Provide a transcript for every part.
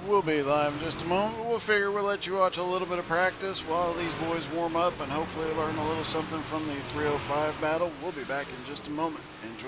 We'll be live in just a moment. We'll figure we'll let you watch a little bit of practice while these boys warm up and hopefully learn a little something from the 305 battle. We'll be back in just a moment. Enjoy.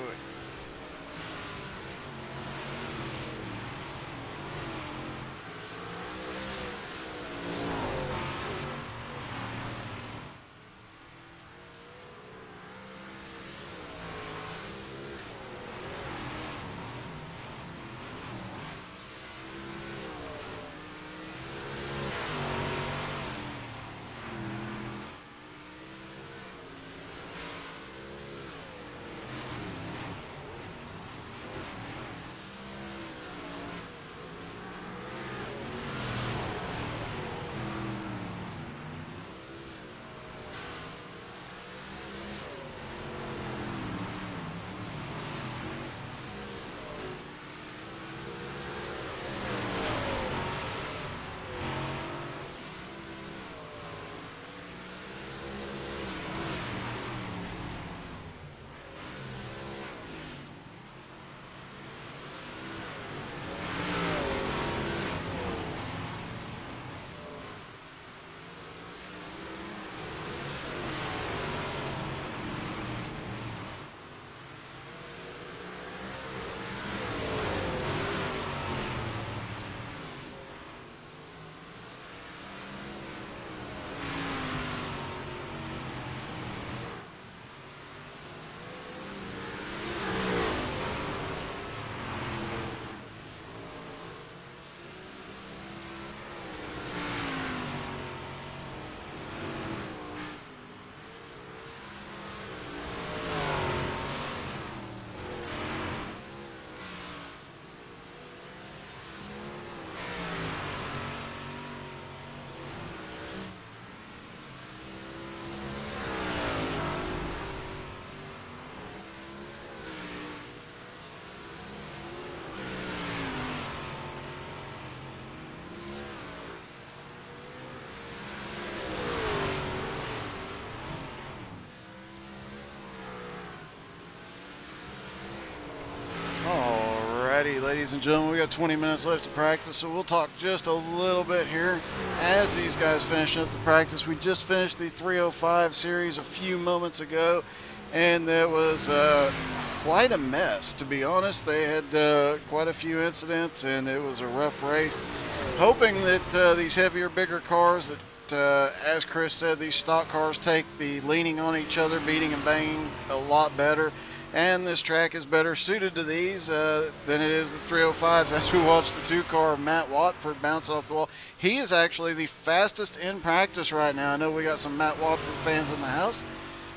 Alrighty, ladies and gentlemen, we got 20 minutes left to practice, so we'll talk just a little bit here as these guys finish up the practice. We just finished the 305 series a few moments ago, and it was quite a mess, to be honest. They had quite a few incidents, and it was a rough race. Hoping that these heavier, bigger cars that, as Chris said, these stock cars take the leaning on each other, beating and banging a lot better. And this track is better suited to these than it is the 305s. As we watch the two-car Matt Watford bounce off the wall, he is actually the fastest in practice right now. I know we got some Matt Watford fans in the house,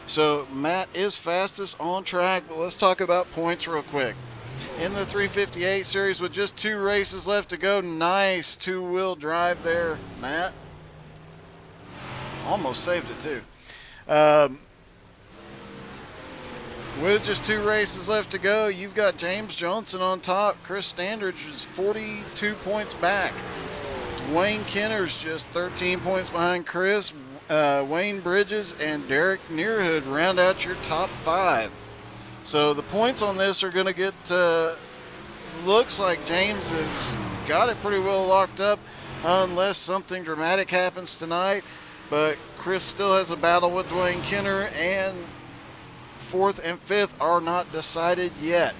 so Matt is fastest on track. But let's talk about points real quick. In the 358 series with just 2 races left to go, nice two-wheel drive there, Matt. Almost saved it too. With just 2 races left to go, you've got James Johnson on top. Chris Standridge is 42 points back. Dwayne Kenner's just 13 points behind Chris. Wayne Bridges and Derek Nearhood round out your top 5. So the points on this are going to get, looks like James has got it pretty well locked up unless something dramatic happens tonight. But Chris still has a battle with Dwayne Kenner, and 4th and 5th are not decided yet.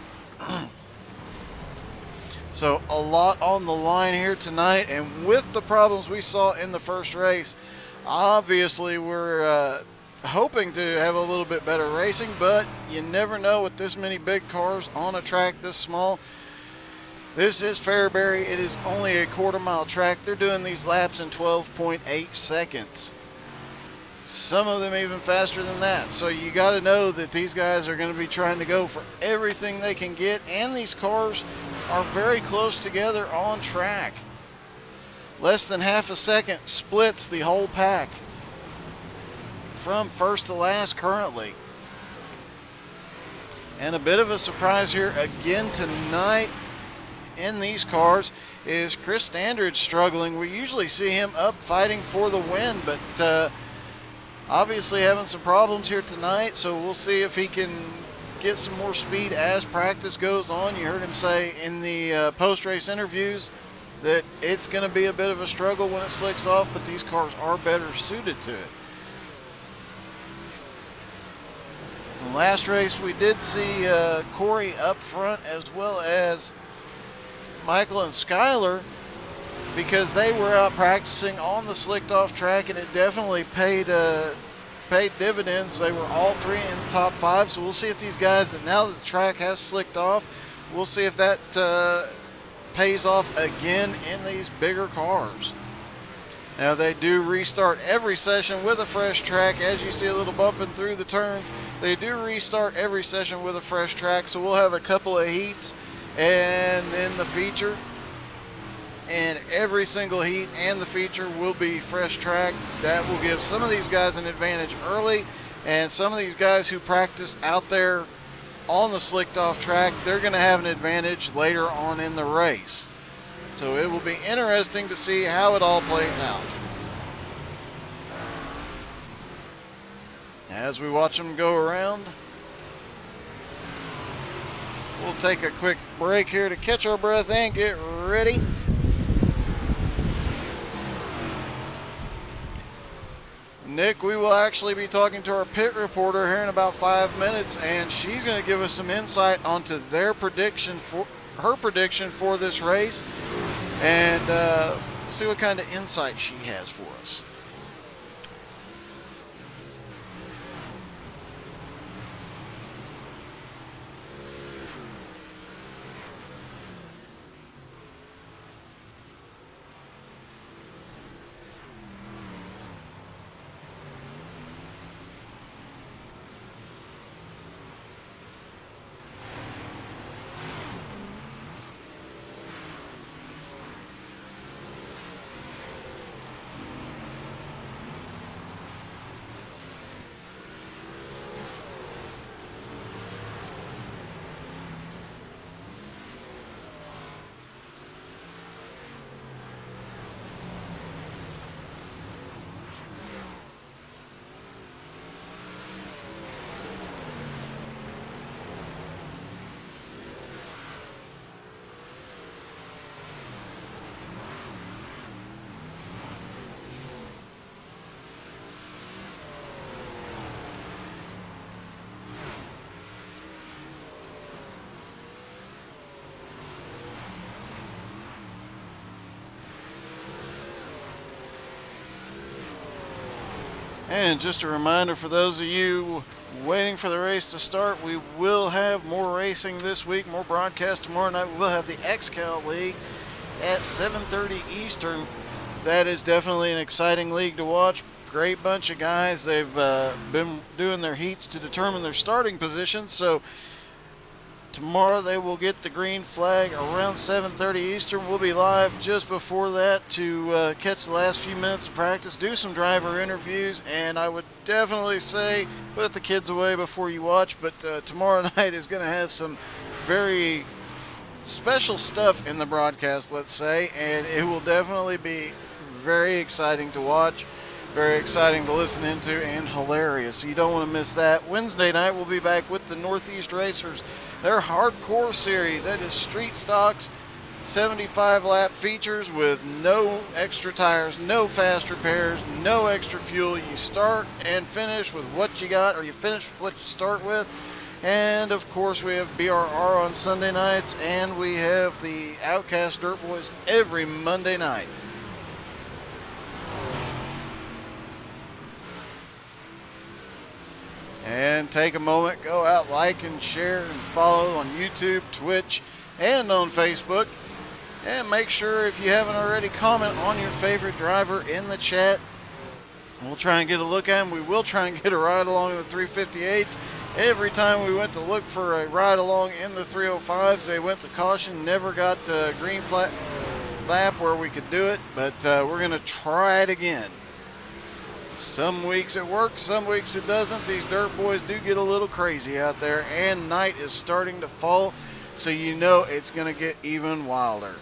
So a lot on the line here tonight, and with the problems we saw in the first race, obviously we're hoping to have a little bit better racing, but you never know with this many big cars on a track this small. This is Fairbury. It is only a quarter-mile track. They're doing these laps in 12.8 seconds. Some of them even faster than that. So you got to know that these guys are going to be trying to go for everything they can get, and these cars are very close together on track. Less than half a second splits the whole pack from first to last currently. And a bit of a surprise here again tonight in these cars is Chris Standridge struggling. We usually see him up fighting for the win, but obviously having some problems here tonight, so we'll see if he can get some more speed as practice goes on. You heard him say in the post-race interviews that it's going to be a bit of a struggle when it slicks off, but these cars are better suited to it. In the last race, we did see Corey up front as well as Michael and Skyler, because they were out practicing on the slicked off track, and it definitely paid dividends. They were all three in the top 5, so we'll see if these guys, that now that the track has slicked off, we'll see if that pays off again in these bigger cars. Now they do restart every session with a fresh track. As you see a little bumping through the turns, they do restart every session with a fresh track, so we'll have a couple of heats and in the feature, and every single heat and the feature will be fresh track. That will give some of these guys an advantage early, and some of these guys who practice out there on the slicked off track, they're going to have an advantage later on in the race. So it will be interesting to see how it all plays out. As we watch them go around, we'll take a quick break here to catch our breath and get ready. Nick, we will actually be talking to our pit reporter here in about 5 minutes, and she's going to give us some insight onto her prediction for this race, and see what kind of insight she has for us. And just a reminder for those of you waiting for the race to start, we will have more racing this week, more broadcast tomorrow night. We will have the XCal League at 7:30 Eastern. That is definitely an exciting league to watch. Great bunch of guys. They've been doing their heats to determine their starting positions. So tomorrow they will get the green flag around 7:30 Eastern. We'll be live just before that to catch the last few minutes of practice, do some driver interviews, and I would definitely say put the kids away before you watch. But tomorrow night is going to have some very special stuff in the broadcast, let's say, and it will definitely be very exciting to watch, very exciting to listen into, and hilarious. So you don't want to miss that. Wednesday night we'll be back with the Northeast Racers, their hardcore series. That is street stocks, 75 lap features with no extra tires, no fast repairs, no extra fuel. You start and finish with what you got, or you finish with what you start with. And of course we have BRR on Sunday nights, and we have the Outcast Dirt Boys every Monday night. And take a moment, go out, like and share and follow on YouTube, Twitch, and on Facebook. And make sure, if you haven't already, comment on your favorite driver in the chat. We'll try and get a look at him. We will try and get a ride along in the 358s. Every time we went to look for a ride along in the 305s, they went to caution, never got a green flat lap where we could do it, but we're going to try it again. Some weeks it works, some weeks it doesn't. These dirt boys do get a little crazy out there, and night is starting to fall, so you know it's going to get even wilder.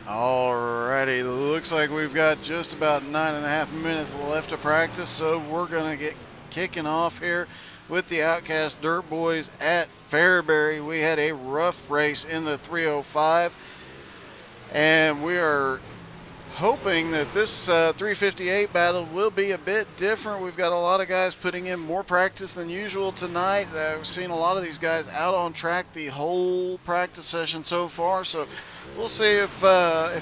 Alrighty, looks like we've got just about 9.5 minutes left to practice, so we're going to get kicking off here with the Outcast Dirt Boys at Fairbury. We had a rough race in the 305, and we are hoping that this 358 battle will be a bit different. We've got a lot of guys putting in more practice than usual tonight. We've seen a lot of these guys out on track the whole practice session so far, so we'll see if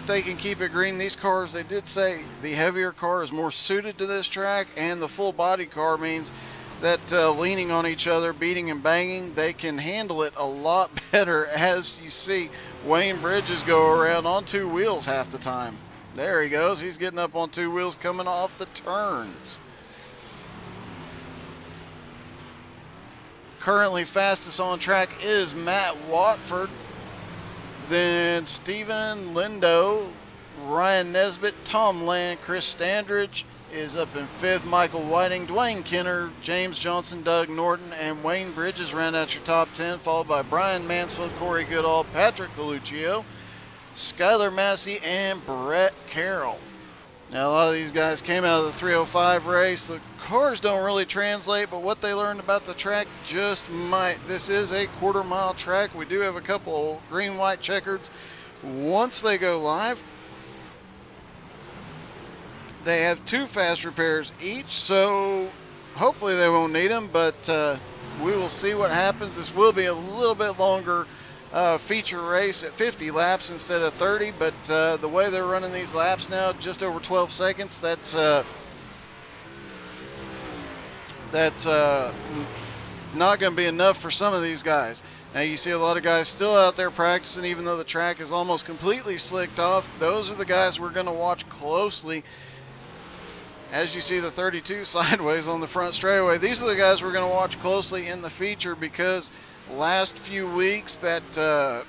they can keep it green. These cars, they did say the heavier car is more suited to this track, and the full body car means that leaning on each other, beating and banging, they can handle it a lot better. As you see Wayne Bridges go around on two wheels half the time. There he goes. He's getting up on two wheels coming off the turns. Currently fastest on track is Matt Watford. Then Stephen Lindo, Ryan Nesbitt, Tom Land, Chris Standridge is up in fifth. Michael Whiting, Dwayne Kenner, James Johnson, Doug Norton, and Wayne Bridges round out your top 10, followed by Brian Mansfield, Corey Goodall, Patrick Coluccio, Skylar Massey, and Brett Carroll. Now, a lot of these guys came out of the 305 race. The cars don't really translate, but what they learned about the track just might. This is a quarter-mile track. We do have a couple green-white checkers. Once they go live, they have two fast repairs each, so hopefully they won't need them, but we will see what happens. This will be a little bit longer feature race at 50 laps instead of 30, but the way they're running these laps now, just over 12 seconds, that's not going to be enough for some of these guys. Now you see a lot of guys still out there practicing, even though the track is almost completely slicked off. Those are the guys we're going to watch closely. As you see the 32 sideways on the front straightaway, these are the guys we're going to watch closely in the feature, because last few weeks that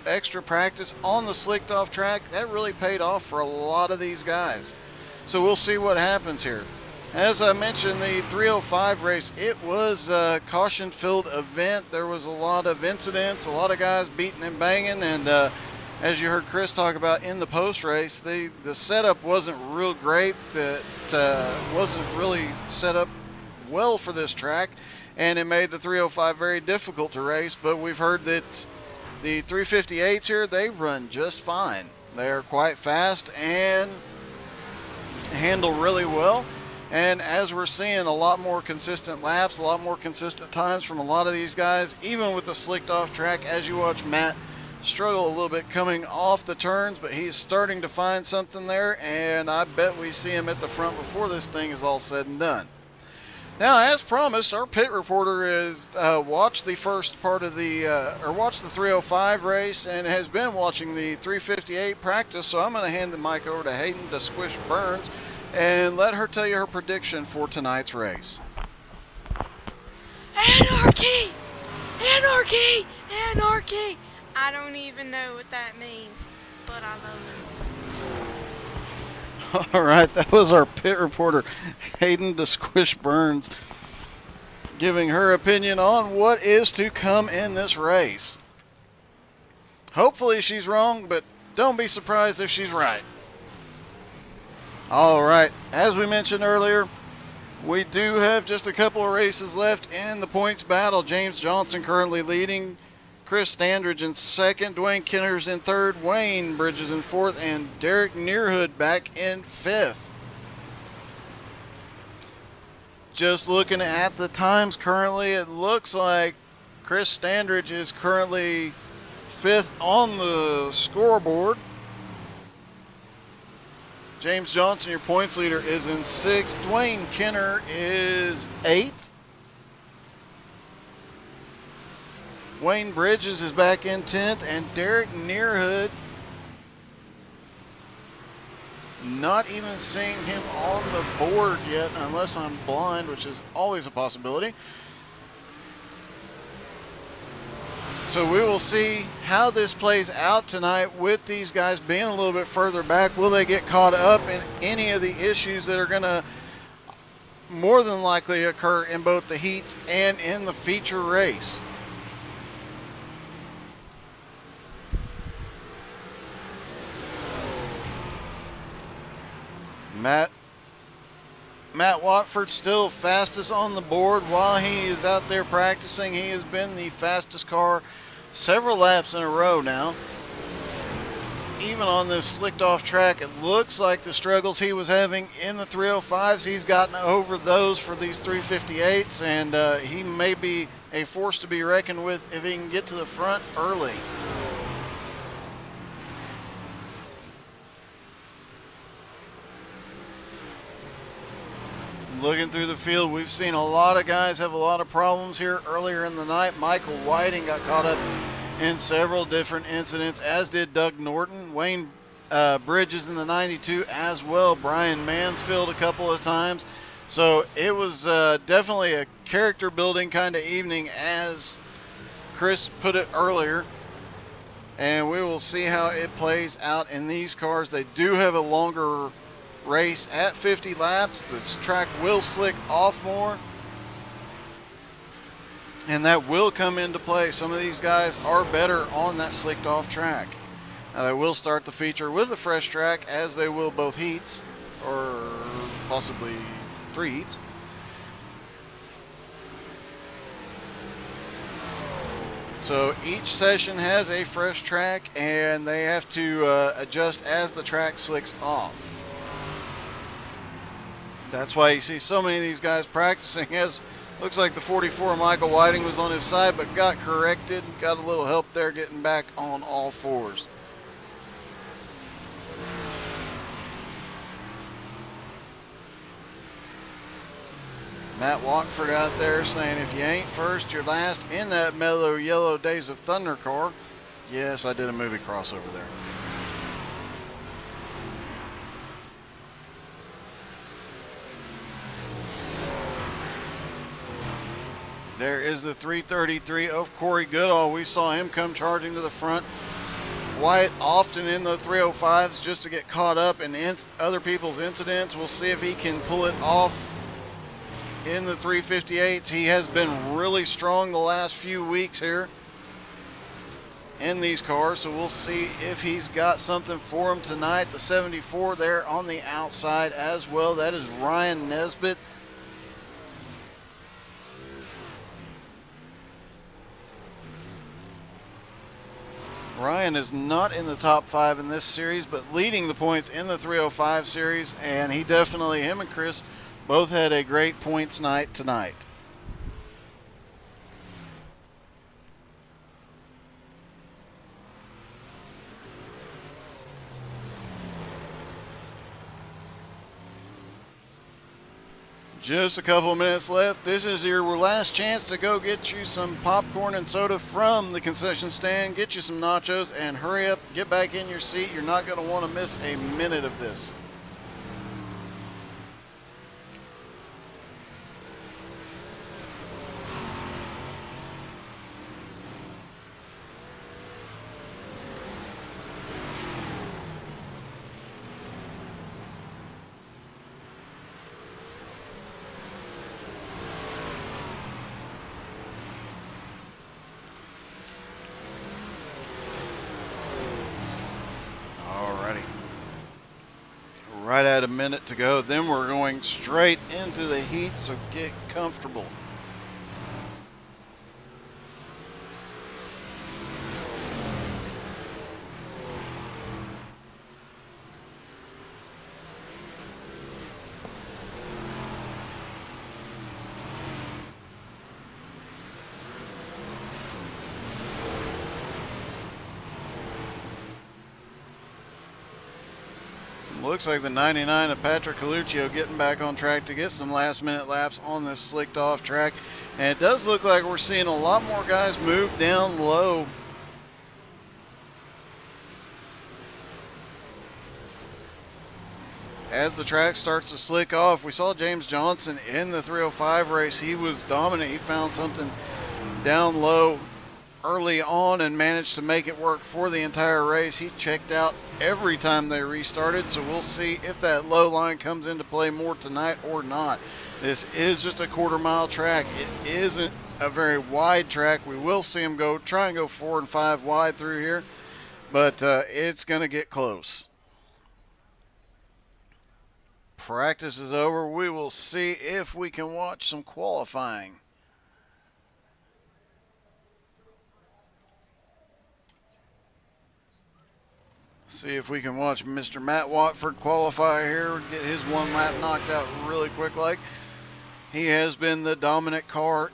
extra practice on the slicked off track, that really paid off for a lot of these guys. So we'll see what happens here. As I mentioned, the 305 race, it was a caution-filled event. There was a lot of incidents, a lot of guys beating and banging, and as you heard Chris talk about in the post-race, the setup wasn't real great. That wasn't really set up well for this track, and it made the 305 very difficult to race. But we've heard that the 358s here, they run just fine. They are quite fast and handle really well. And as we're seeing, a lot more consistent laps, a lot more consistent times from a lot of these guys, even with the slicked off track. As you watch Matt struggle a little bit coming off the turns, but he's starting to find something there, and I bet we see him at the front before this thing is all said and done. Now, as promised, our pit reporter has watched the first part of watched the 305 race and has been watching the 358 practice, so I'm going to hand the mic over to Hayden to Squish Burns and let her tell you her prediction for tonight's race. Anarchy! Anarchy! Anarchy! I don't even know what that means, but I love it. All right, that was our pit reporter, Hayden to Squish Burns, giving her opinion on what is to come in this race. Hopefully she's wrong, but don't be surprised if she's right. All right, as we mentioned earlier, we do have just a couple of races left in the points battle. James Johnson currently leading, Chris Standridge in second, Dwayne Kenner's in third, Wayne Bridges in fourth, and Derek Nearhood back in fifth. Just looking at the times currently, it looks like Chris Standridge is currently fifth on the scoreboard. James Johnson, your points leader, is in sixth. Dwayne Kenner is eighth. Wayne Bridges is back in 10th, and Derek Nearhood, not even seeing him on the board yet, unless I'm blind, which is always a possibility. So we will see how this plays out tonight with these guys being a little bit further back. Will they get caught up in any of the issues that are going to more than likely occur in both the heats and in the feature race? Matt Watford still fastest on the board while he is out there practicing. He has been the fastest car several laps in a row now. Even on this slicked off track, it looks like the struggles he was having in the 305s, he's gotten over those for these 358s, and he may be a force to be reckoned with if he can get to the front early. Looking through the field, we've seen a lot of guys have a lot of problems here earlier in the night. Michael Whiting got caught up in several different incidents, as did Doug Norton. Wayne Bridges in the 92 as well. Brian Mansfield a couple of times. So it was definitely a character building kind of evening, as Chris put it earlier. And we will see how it plays out in these cars. They do have a longer race at 50 laps. This track will slick off more, and that will come into play. Some of these guys are better on that slicked off track. They will start the feature with a fresh track, as they will both heats, or possibly 3 heats. So each session has a fresh track, and they have to adjust as the track slicks off. That's why you see so many of these guys practicing, as looks like the 44 Michael Whiting was on his side, but got corrected, got a little help there getting back on all fours. Matt Watford out there saying, if you ain't first, you're last in that mellow yellow Days of Thunder car. Yes, I did a movie crossover there. There is the 333 of Corey Goodall. We saw him come charging to the front quite often in the 305s just to get caught up in other people's incidents. We'll see if he can pull it off in the 358s. He has been really strong the last few weeks here in these cars, so we'll see if he's got something for him tonight. The 74 there on the outside as well. That is Ryan Nesbitt. Ryan is not in the top 5 in this series, but leading the points in the 305 series, and he definitely, him and Chris, both had a great points night tonight. Just a couple of minutes left. This is your last chance to go get you some popcorn and soda from the concession stand. Get you some nachos and hurry up, get back in your seat. You're not going to want to miss a minute of this. Right at a minute to go. Then we're going straight into the heat, so get comfortable. Looks like the 99 of Patrick Coluccio getting back on track to get some last minute laps on this slicked off track. And it does look like we're seeing a lot more guys move down low. As the track starts to slick off, we saw James Johnson in the 305 race. He was dominant. He found something down low early on and managed to make it work for the entire race. He checked out every time they restarted, so we'll see if that low line comes into play more tonight or not. This is just a quarter-mile track. It isn't a very wide track. We will see him try and go 4 and 5 wide through here, but it's going to get close. practice is over, we will see if we can watch some qualifying. See if we can watch Mr. Matt Watford qualify here, get his one lap knocked out really quick like. He has been the dominant car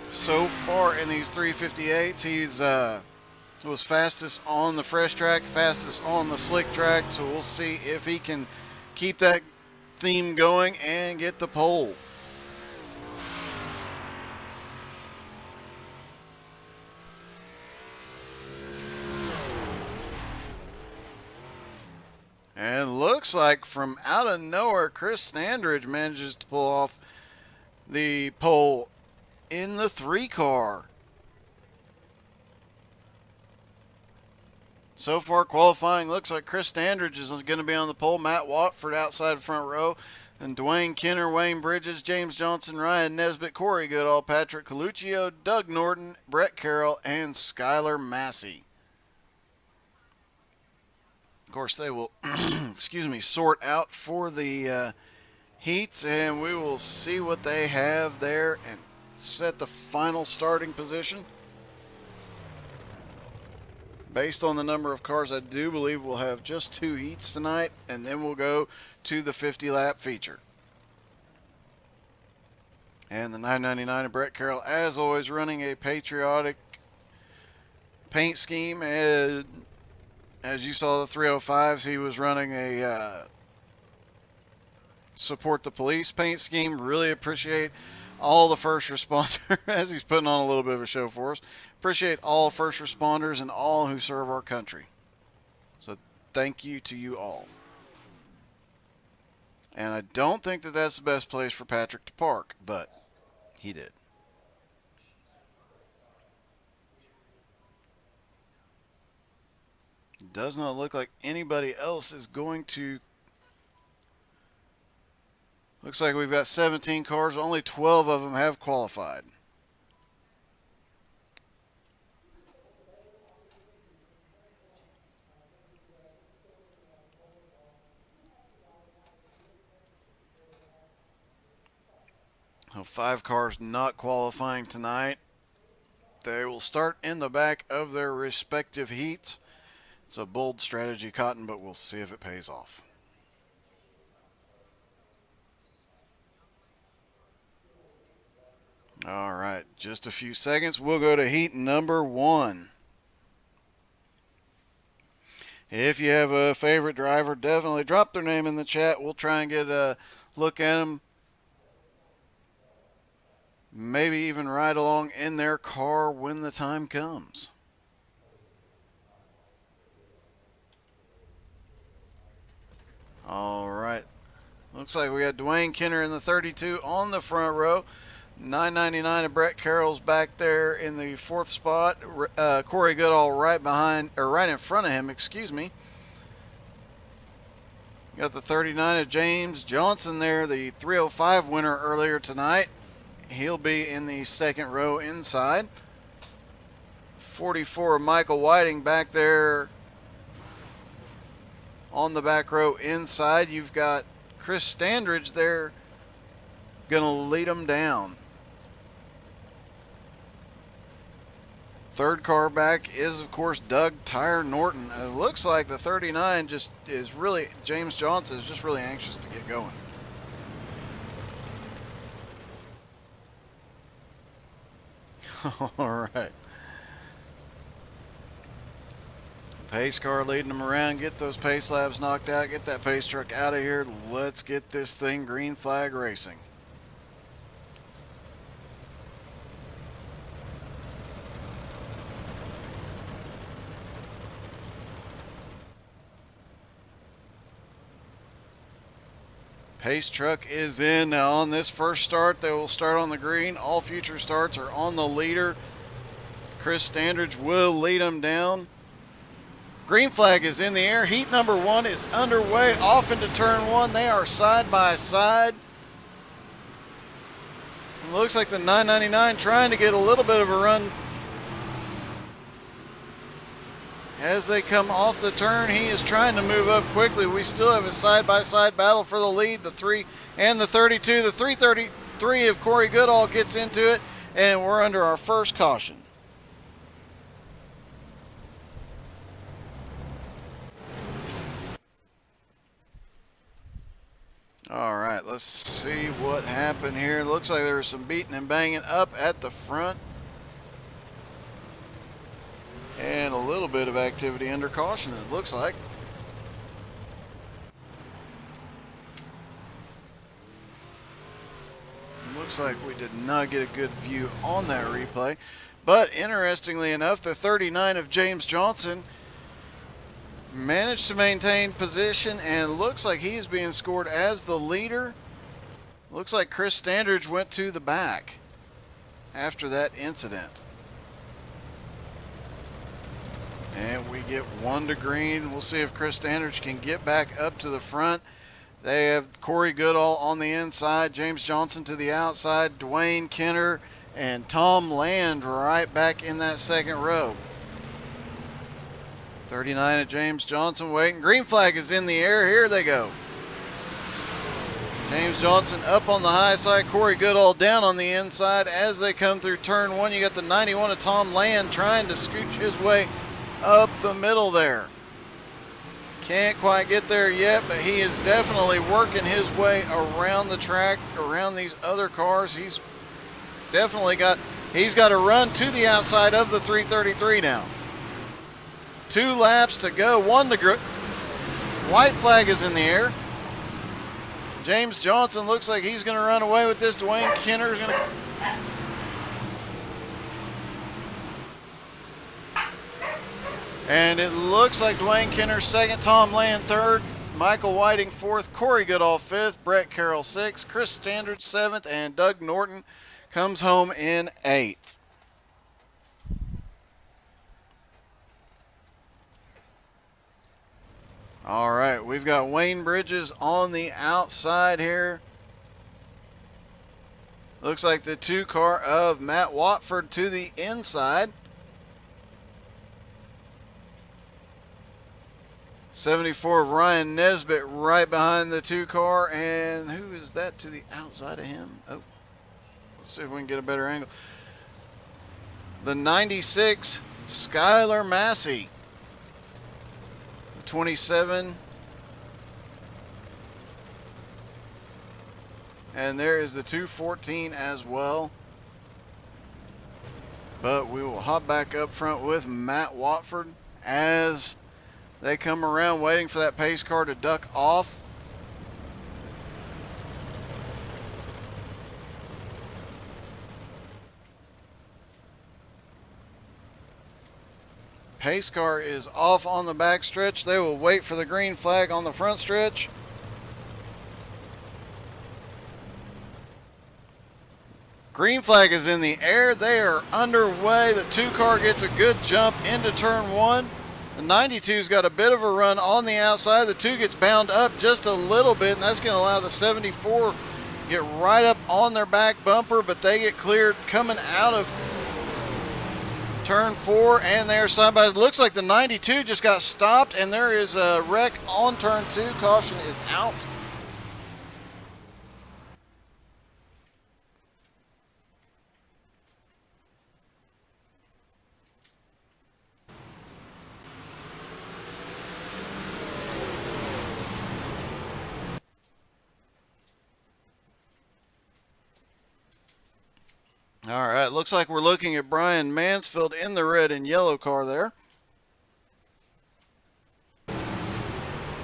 so far in these 358s. He's was fastest on the fresh track, fastest on the slick track, so we'll see if he can keep that theme going and get the pole. And looks like from out of nowhere, Chris Standridge manages to pull off the pole in the 3 car. So far qualifying looks like Chris Standridge is going to be on the pole. Matt Watford outside front row. And Dwayne Kenner, Wayne Bridges, James Johnson, Ryan Nesbitt, Corey Goodall, Patrick Coluccio, Doug Norton, Brett Carroll, and Skylar Massey. Of course, they will sort out for the heats, and we will see what they have there and set the final starting position. Based on the number of cars, I do believe we'll have just 2 heats tonight, and then we'll go to the 50-lap feature. And the 999 of Brett Carroll, as always, running a patriotic paint scheme. And as you saw the 305s, he was running a support the police paint scheme. Really appreciate all the first responders, as he's putting on a little bit of a show for us. Appreciate all first responders and all who serve our country. So thank you to you all. And I don't think that that's the best place for Patrick to park, but he did. Does not look like anybody else is going to. Looks like we've got 17 cars. Only 12 of them have qualified. So 5 cars not qualifying tonight. They will start in the back of their respective heats. It's a bold strategy, Cotton, but we'll see if it pays off. All right, just a few seconds. We'll go to heat number 1. If you have a favorite driver, definitely drop their name in the chat. We'll try and get a look at them. Maybe even ride along in their car when the time comes. All right. Looks like we got Dwayne Kenner in the 32 on the front row. 999 of Brett Carroll's back there in the 4th spot. Corey Goodall right behind, or right in front of him, excuse me. Got the 39 of James Johnson there, the 305 winner earlier tonight. He'll be in the 2nd row inside. 44 of Michael Whiting back there on the back row inside. You've got Chris Standridge there going to lead them down. 3rd car back is, of course, Doug Tyre Norton. It looks like the 39 just is really, James Johnson is just really anxious to get going. All right. Pace car leading them around. Get those pace labs knocked out. Get that pace truck out of here. Let's get this thing green flag racing. Pace truck is in. Now on this first start, they will start on the green. All future starts are on the leader. Chris Standridge will lead them down. Green flag is in the air. Heat number 1 is underway. Off into turn 1. They are side by side. It looks like the 999 trying to get a little bit of a run. As they come off the turn, he is trying to move up quickly. We still have a side-by-side battle for the lead. The 3 and the 32. The 333 of Corey Goodall gets into it, and we're under our first caution. All right, let's see what happened here. Looks like there was some beating and banging up at the front. And a little bit of activity under caution, it looks like. Looks like we did not get a good view on that replay. But interestingly enough, the 39 of James Johnson managed to maintain position and looks like he's being scored as the leader. Looks like Chris Standridge went to the back after that incident. And we get 1 to green. We'll see if Chris Standridge can get back up to the front. They have Corey Goodall on the inside, James Johnson to the outside, Dwayne Kenner and Tom Land right back in that second row. 39 of James Johnson waiting. Green flag is in the air. Here they go. James Johnson up on the high side. Corey Goodall down on the inside. As they come through turn 1, you got the 91 of Tom Land trying to scooch his way up the middle there. Can't quite get there yet, but he is definitely working his way around the track, around these other cars. He's definitely got a run to the outside of the 333 now. 2 laps to go. 1 to white flag is in the air. James Johnson looks like he's going to run away with this. Dwayne Kenner is going to... And it looks like Dwayne Kenner second, Tom Land third, Michael Whiting fourth, Corey Goodall fifth, Brett Carroll sixth, Chris Standridge seventh, and Doug Norton comes home in eighth. All right, we've got Wayne Bridges on the outside here. Looks like the 2 car of Matt Watford to the inside. 74 of Ryan Nesbitt right behind the 2 car. And who is that to the outside of him? Oh, let's see if we can get a better angle. The 96, Skylar Massey. 27, and there is the 214 as well. But we will hop back up front with Matt Watford as they come around waiting for that pace car to duck off. Pace car is off on the back stretch. They will wait for the green flag on the front stretch. Green flag is in the air. They are underway. The 2 car gets a good jump into turn 1. The 92's got a bit of a run on the outside. The 2 gets bound up just a little bit, and that's going to allow the 74 to get right up on their back bumper, but they get cleared coming out of turn 4, and they're side by. Looks like the 92 just got stopped, and there is a wreck on turn 2. Caution is out. All right, looks like we're looking at Brian Mansfield in the red and yellow car there.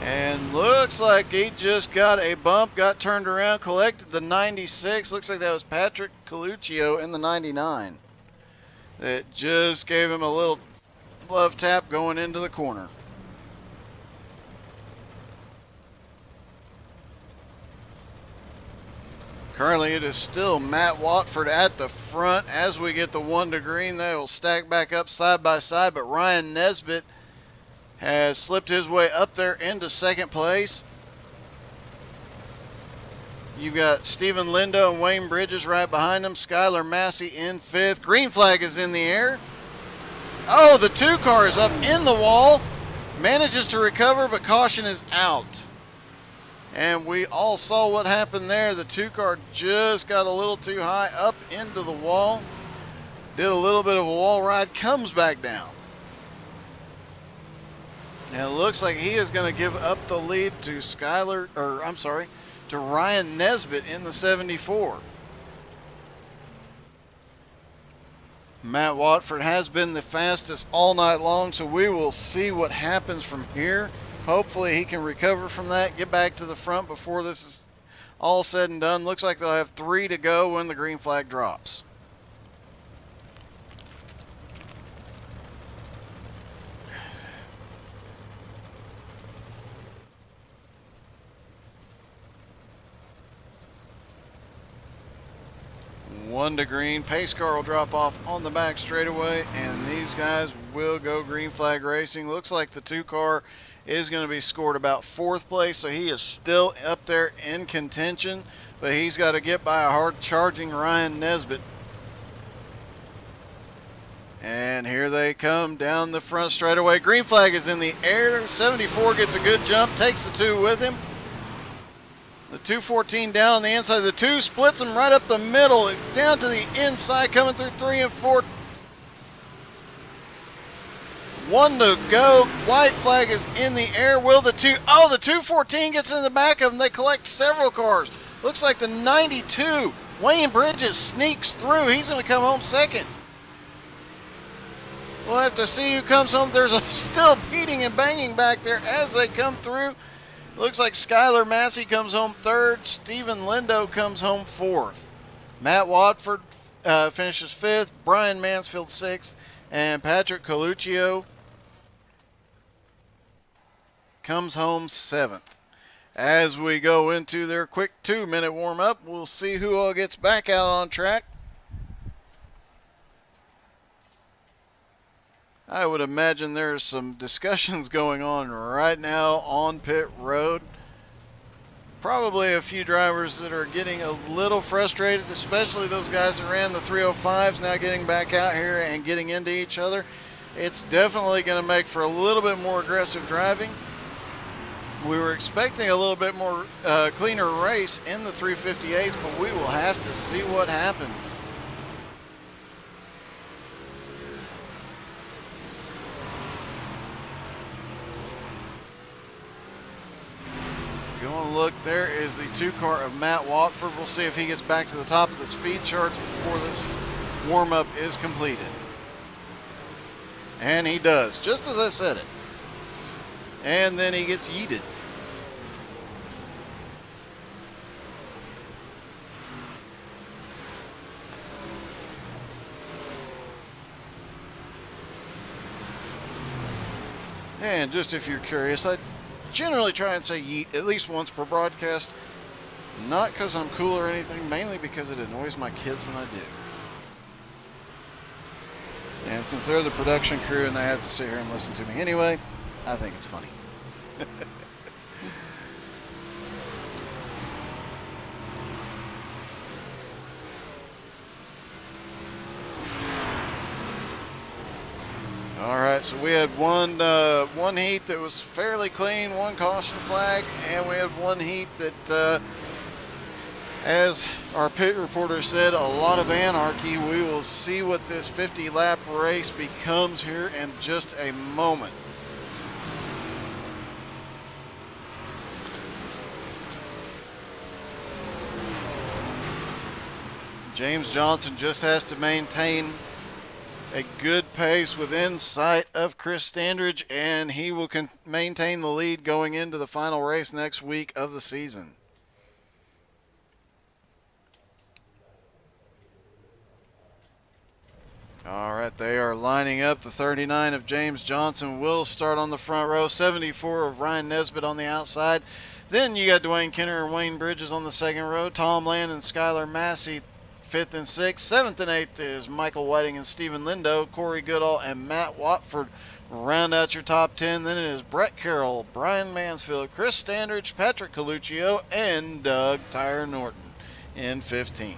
And looks like he just got a bump, got turned around, collected the 96. Looks like that was Patrick Coluccio in the 99. That just gave him a little glove tap going into the corner. Currently, it is still Matt Watford at the front. As we get the 1 to green, they will stack back up side by side, but Ryan Nesbitt has slipped his way up there into second place. You've got Stephen Lindo and Wayne Bridges right behind him. Skylar Massey in fifth. Green flag is in the air. Oh, the 2 car is up in the wall. Manages to recover, but caution is out. And we all saw what happened there. The 2 car just got a little too high up into the wall. Did a little bit of a wall ride, comes back down. And it looks like he is going to give up the lead to to Ryan Nesbitt in the 74. Matt Watford has been the fastest all night long, so we will see what happens from here. Hopefully he can recover from that, get back to the front before this is all said and done. Looks like they'll have 3 to go when the green flag drops. One to green. Pace car will drop off on the back straightaway, and these guys will go green flag racing. Looks like the 2 car is going to be scored about 4th place, so he is still up there in contention, but he's got to get by a hard charging Ryan Nesbitt. And here they come down the front straightaway. Green flag is in the air. 74 gets a good jump, takes the 2 with him. The 214 down on the inside. The 2 splits them right up the middle, down to the inside, coming through 3 and 4. 1 to go. White flag is in the air. Will the 2... Oh, the 214 gets in the back of them. They collect several cars. Looks like the 92, Wayne Bridges, sneaks through. He's going to come home second. We'll have to see who comes home. There's still beating and banging back there as they come through. Looks like Skylar Massey comes home 3rd. Stephen Lindo comes home 4th. Matt Watford finishes 5th. Brian Mansfield 6th. And Patrick Coluccio comes home 7th. As we go into their quick 2-minute warm-up, we'll see who all gets back out on track. I would imagine there's some discussions going on right now on pit road. Probably a few drivers that are getting a little frustrated, especially those guys that ran the 305s now getting back out here and getting into each other. It's definitely going to make for a little bit more aggressive driving. We were expecting a little bit more cleaner race in the 358s, but we will have to see what happens. Going to look, there is the 2 car of Matt Watford. We'll see if he gets back to the top of the speed charts before this warm-up is completed. And he does, just as I said it. And then he gets yeeted. And just if you're curious, I generally try and say yeet at least once per broadcast. Not because I'm cool or anything, mainly because it annoys my kids when I do. And since they're the production crew and they have to sit here and listen to me anyway, I think it's funny. All right, so we had one heat that was fairly clean, 1 caution flag, and we had one heat that, as our pit reporter said, a lot of anarchy. We will see what this 50-lap race becomes here in just a moment. James Johnson just has to maintain a good pace within sight of Chris Standridge, and he will maintain the lead going into the final race next week of the season. All right, they are lining up. The 39 of James Johnson will start on the front row. 74 of Ryan Nesbitt on the outside. Then you got Dwayne Kenner and Wayne Bridges on the second row. Tom Land and Skylar Massey 5th and 6th. 7th and 8th is Michael Whiting and Stephen Lindo. Corey Goodall and Matt Watford round out your top 10. Then it is Brett Carroll, Brian Mansfield, Chris Standridge, Patrick Coluccio, and Doug Tyre Norton in 15th.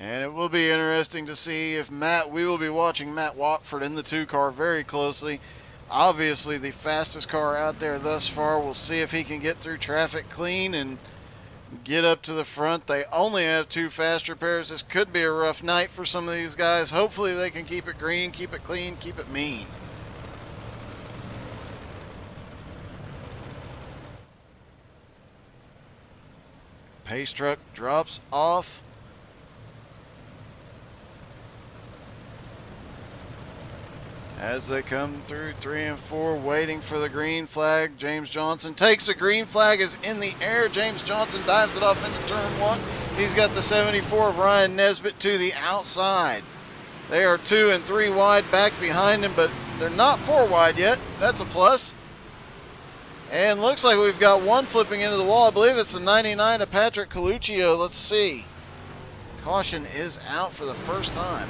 And it will be interesting to see if we will be watching Matt Watford in the 2 car very closely. Obviously the fastest car out there thus far. We'll see if he can get through traffic clean and get up to the front. They only have 2 fast repairs. This could be a rough night for some of these guys. Hopefully they can keep it green, keep it clean, keep it mean. Pace truck drops off. As they come through 3 and 4, waiting for the green flag. James Johnson takes the green flag, is in the air. James Johnson dives it off into turn 1. He's got the 74 of Ryan Nesbitt to the outside. They are 2 and 3 wide back behind him, but they're not 4 wide yet. That's a plus. And looks like we've got one flipping into the wall. I believe it's the 99 of Patrick Coluccio. Let's see. Caution is out for the first time.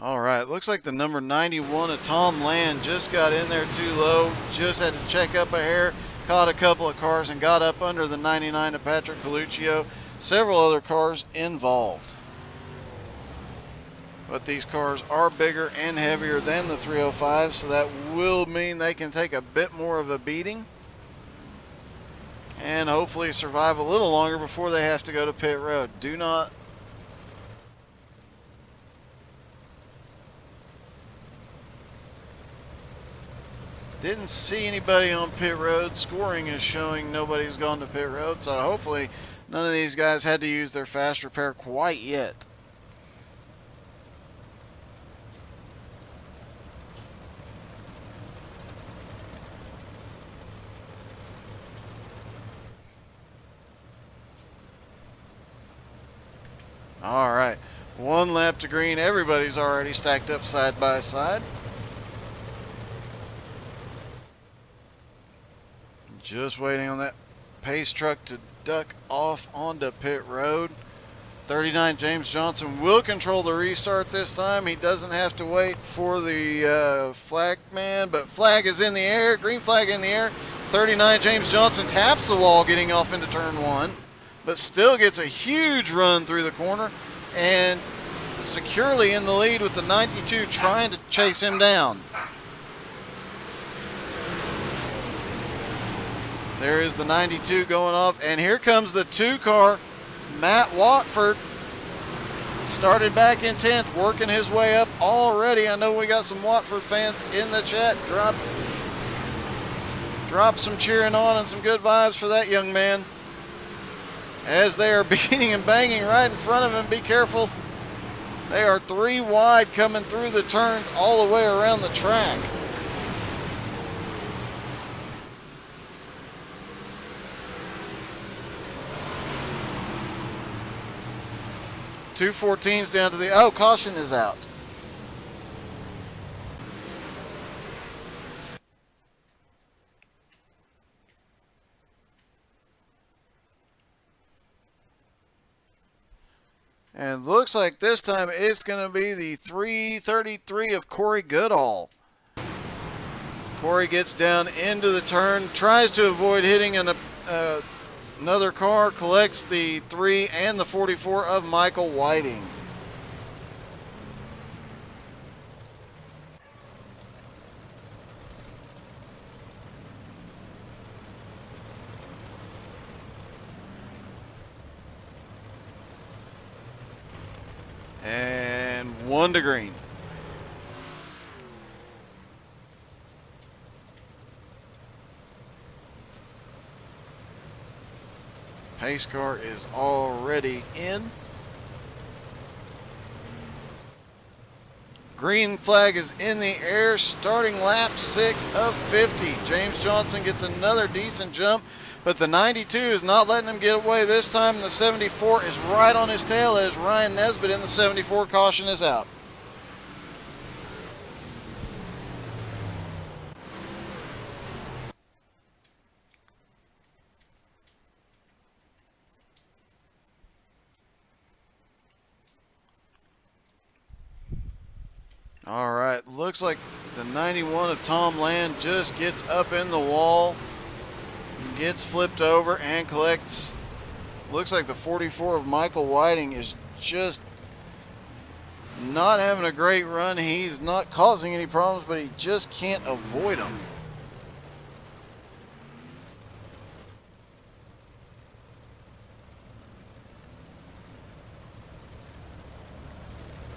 All right, looks like the number 91 of Tom Land just got in there too low. Just had to check up a hair, caught a couple of cars and got up under the 99 of Patrick Coluccio. Several other cars involved. But these cars are bigger and heavier than the 305, so that will mean they can take a bit more of a beating and hopefully survive a little longer before they have to go to pit road. Didn't see anybody on pit road. Scoring is showing nobody's gone to pit road, so hopefully none of these guys had to use their fast repair quite yet. All right, 1 lap to green. Everybody's already stacked up side by side. Just waiting on that pace truck to duck off onto pit road. 39 James Johnson will control the restart this time. He doesn't have to wait for the flag man, but flag is in the air, green flag in the air. 39 James Johnson taps the wall getting off into turn 1, but still gets a huge run through the corner and securely in the lead with the 92 trying to chase him down. There is the 92 going off, and here comes the 2 car. Matt Watford started back in 10th, working his way up already. I know we got some Watford fans in the chat. Drop some cheering on and some good vibes for that young man. As they are beating and banging right in front of him, be careful. They are 3 wide coming through the turns all the way around the track. Two 14s down to the, caution is out. And looks like this time it's going to be the 333 of Corey Goodall. Corey gets down into the turn, tries to avoid hitting another car, collects the 3 and the 44 of Michael Whiting. And 1 to green. Pace car is already in. Green flag is in the air, starting lap 6 of 50. James Johnson gets another decent jump, but the 92 is not letting him get away this time. The 74 is right on his tail as Ryan Nesbitt in the 74. Caution is out. All right, looks like the 91 of Tom Land just gets up in the wall, gets flipped over and collects. Looks like the 44 of Michael Whiting is just not having a great run. He's not causing any problems, but he just can't avoid them.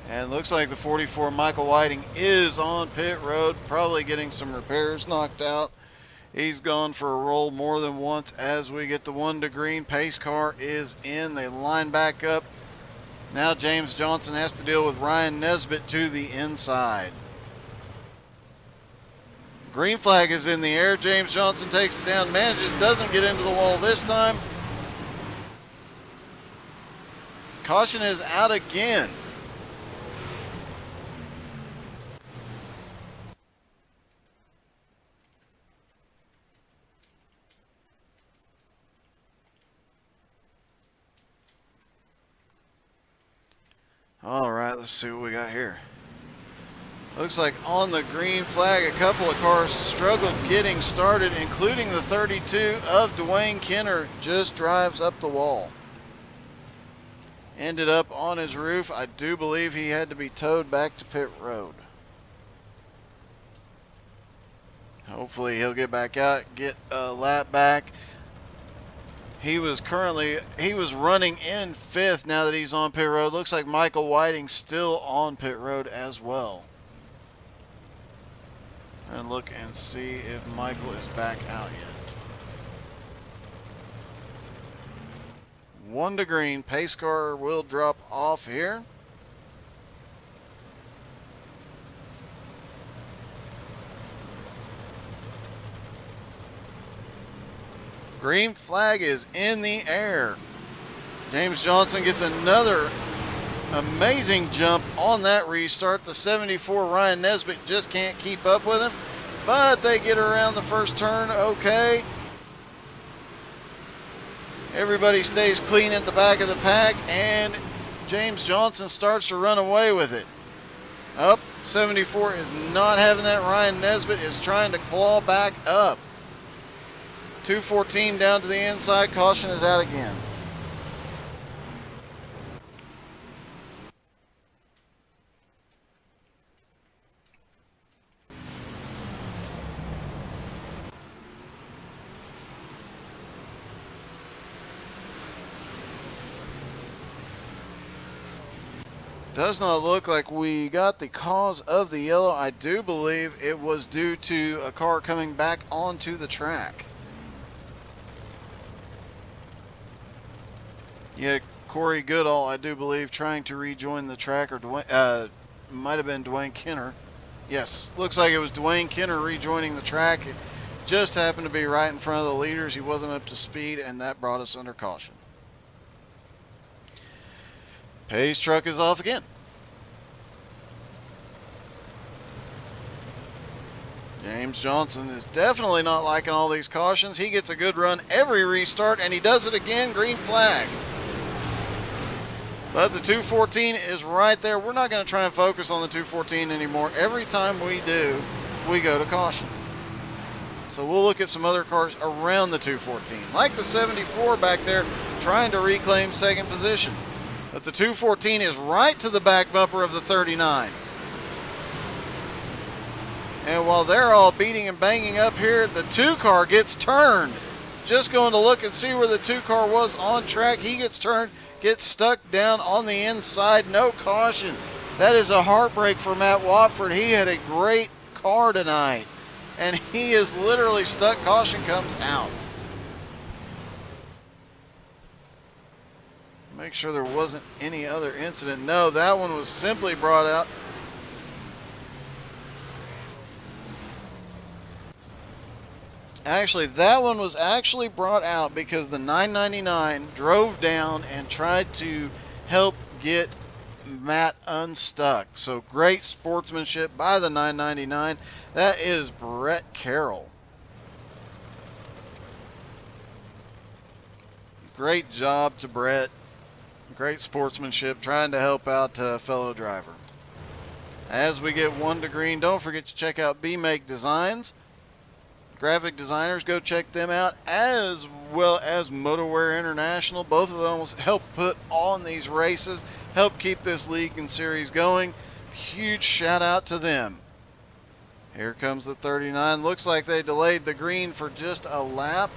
And looks like the 44 Michael Whiting is on pit road, probably getting some repairs knocked out. He's gone for a roll more than once as we get the 1 to green. Pace car is in. They line back up. Now James Johnson has to deal with Ryan Nesbitt to the inside. Green flag is in the air. James Johnson takes it down, manages, doesn't get into the wall this time. Caution is out again. All right, let's see what we got here. Looks like on the green flag, a couple of cars struggled getting started, including the 32 of Dwayne Kenner. Just drives up the wall. Ended up on his roof. I do believe he had to be towed back to pit road. Hopefully he'll get back out, get a lap back. He was running in 5th now that he's on pit road. Looks like Michael Whiting's still on pit road as well. And look and see if Michael is back out yet. 1 to green. Pace car will drop off here. Green flag is in the air. James Johnson gets another amazing jump on that restart. The 74 Ryan Nesbitt just can't keep up with him, but they get around the first turn okay. Everybody stays clean at the back of the pack, and James Johnson starts to run away with it. Up, 74 is not having that. Ryan Nesbitt is trying to claw back up. 214 down to the inside. Caution is out again. Does not look like we got the cause of the yellow. I do believe it was due to a car coming back onto the track. Yeah, Corey Goodall, I do believe, trying to rejoin the track, or might have been Dwayne Kenner. Yes, looks like it was Dwayne Kenner rejoining the track. It just happened to be right in front of the leaders. He wasn't up to speed, and that brought us under caution. Pace truck is off again. James Johnson is definitely not liking all these cautions. He gets a good run every restart, and he does it again. Green flag. But the 214 is right there. We're not going to try and focus on the 214 anymore. Every time we do, we go to caution. So we'll look at some other cars around the 214, like the 74 back there trying to reclaim second position. But the 214 is right to the back bumper of the 39. And while they're all beating and banging up here, the 2 car gets turned. Just going to look and see where the 2 car was on track. He gets turned, gets stuck down on the inside. No caution. That is a heartbreak for Matt Watford. He had a great car tonight, and he is literally stuck. Caution comes out. Make sure there wasn't any other incident. No, that one was simply brought out. Actually, that one was actually brought out because the 999 drove down and tried to help get Matt unstuck. So great sportsmanship by the 999. That is Brett Carroll. Great job to Brett. Great sportsmanship, trying to help out a fellow driver. As we get one to green, don't forget to check out B-Make Designs. Graphic designers, go check them out, as well as Motorwear International. Both of them help put on these races, help keep this league and series going. Huge shout out to them. Here comes the 39. Looks like they delayed the green for just a lap,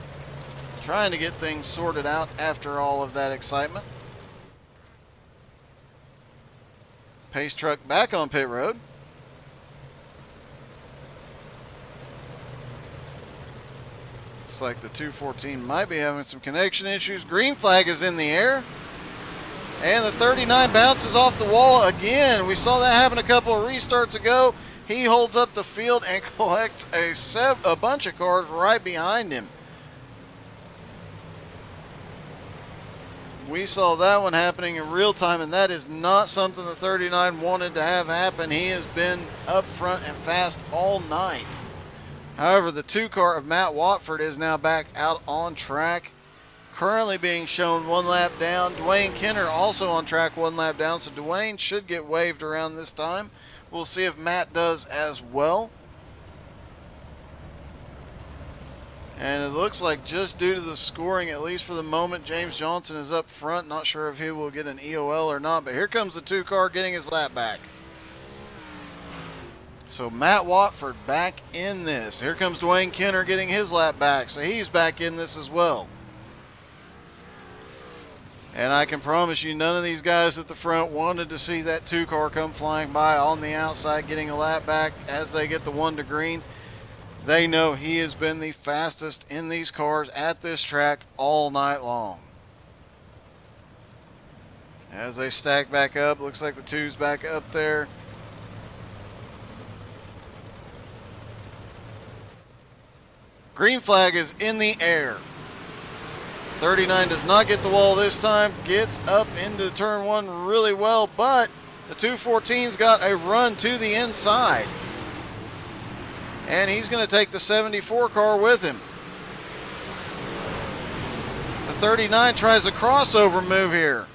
trying to get things sorted out after all of that excitement. Pace truck back on pit road. Looks like the 214 might be having some connection issues. Green flag is in the air. And the 39 bounces off the wall again. We saw that happen a couple of restarts ago. He holds up the field and collects a bunch of cars right behind him. We saw that one happening in real time, and that is not something the 39 wanted to have happen. He has been up front and fast all night. However, the 2 car of Matt Watford is now back out on track, currently being shown 1 lap down. Dwayne Kenner also on track 1 lap down, so Dwayne should get waved around this time. We'll see if Matt does as well. And it looks like just due to the scoring, at least for the moment, James Johnson is up front. Not sure if he will get an EOL or not, but here comes the 2 car getting his lap back. So Matt Watford back in this. Here comes Dwayne Kenner getting his lap back, so he's back in this as well. And I can promise you, none of these guys at the front wanted to see that 2 car come flying by on the outside getting a lap back as they get the 1 to green. They know he has been the fastest in these cars at this track all night long. As they stack back up, looks like the 2's back up there. Green flag is in the air. 39 does not get the wall this time, gets up into turn 1 really well, but the 214's got a run to the inside. And he's going to take the 74 car with him. The 39 tries a crossover move here.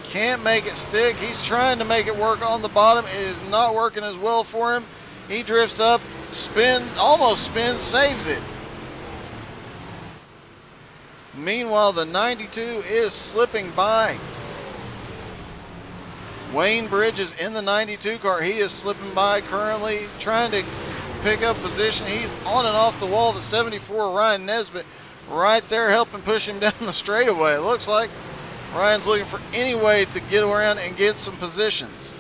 Can't make it stick. He's trying to make it work on the bottom. It is not working as well for him. He drifts up, almost spins, saves it. Meanwhile, the 92 is slipping by. Wayne Bridges in the 92 car. He is slipping by currently, trying to pick up position. He's on and off the wall. The 74, Ryan Nesbitt, right there helping push him down the straightaway. It looks like Ryan's looking for any way to get around and get some positions.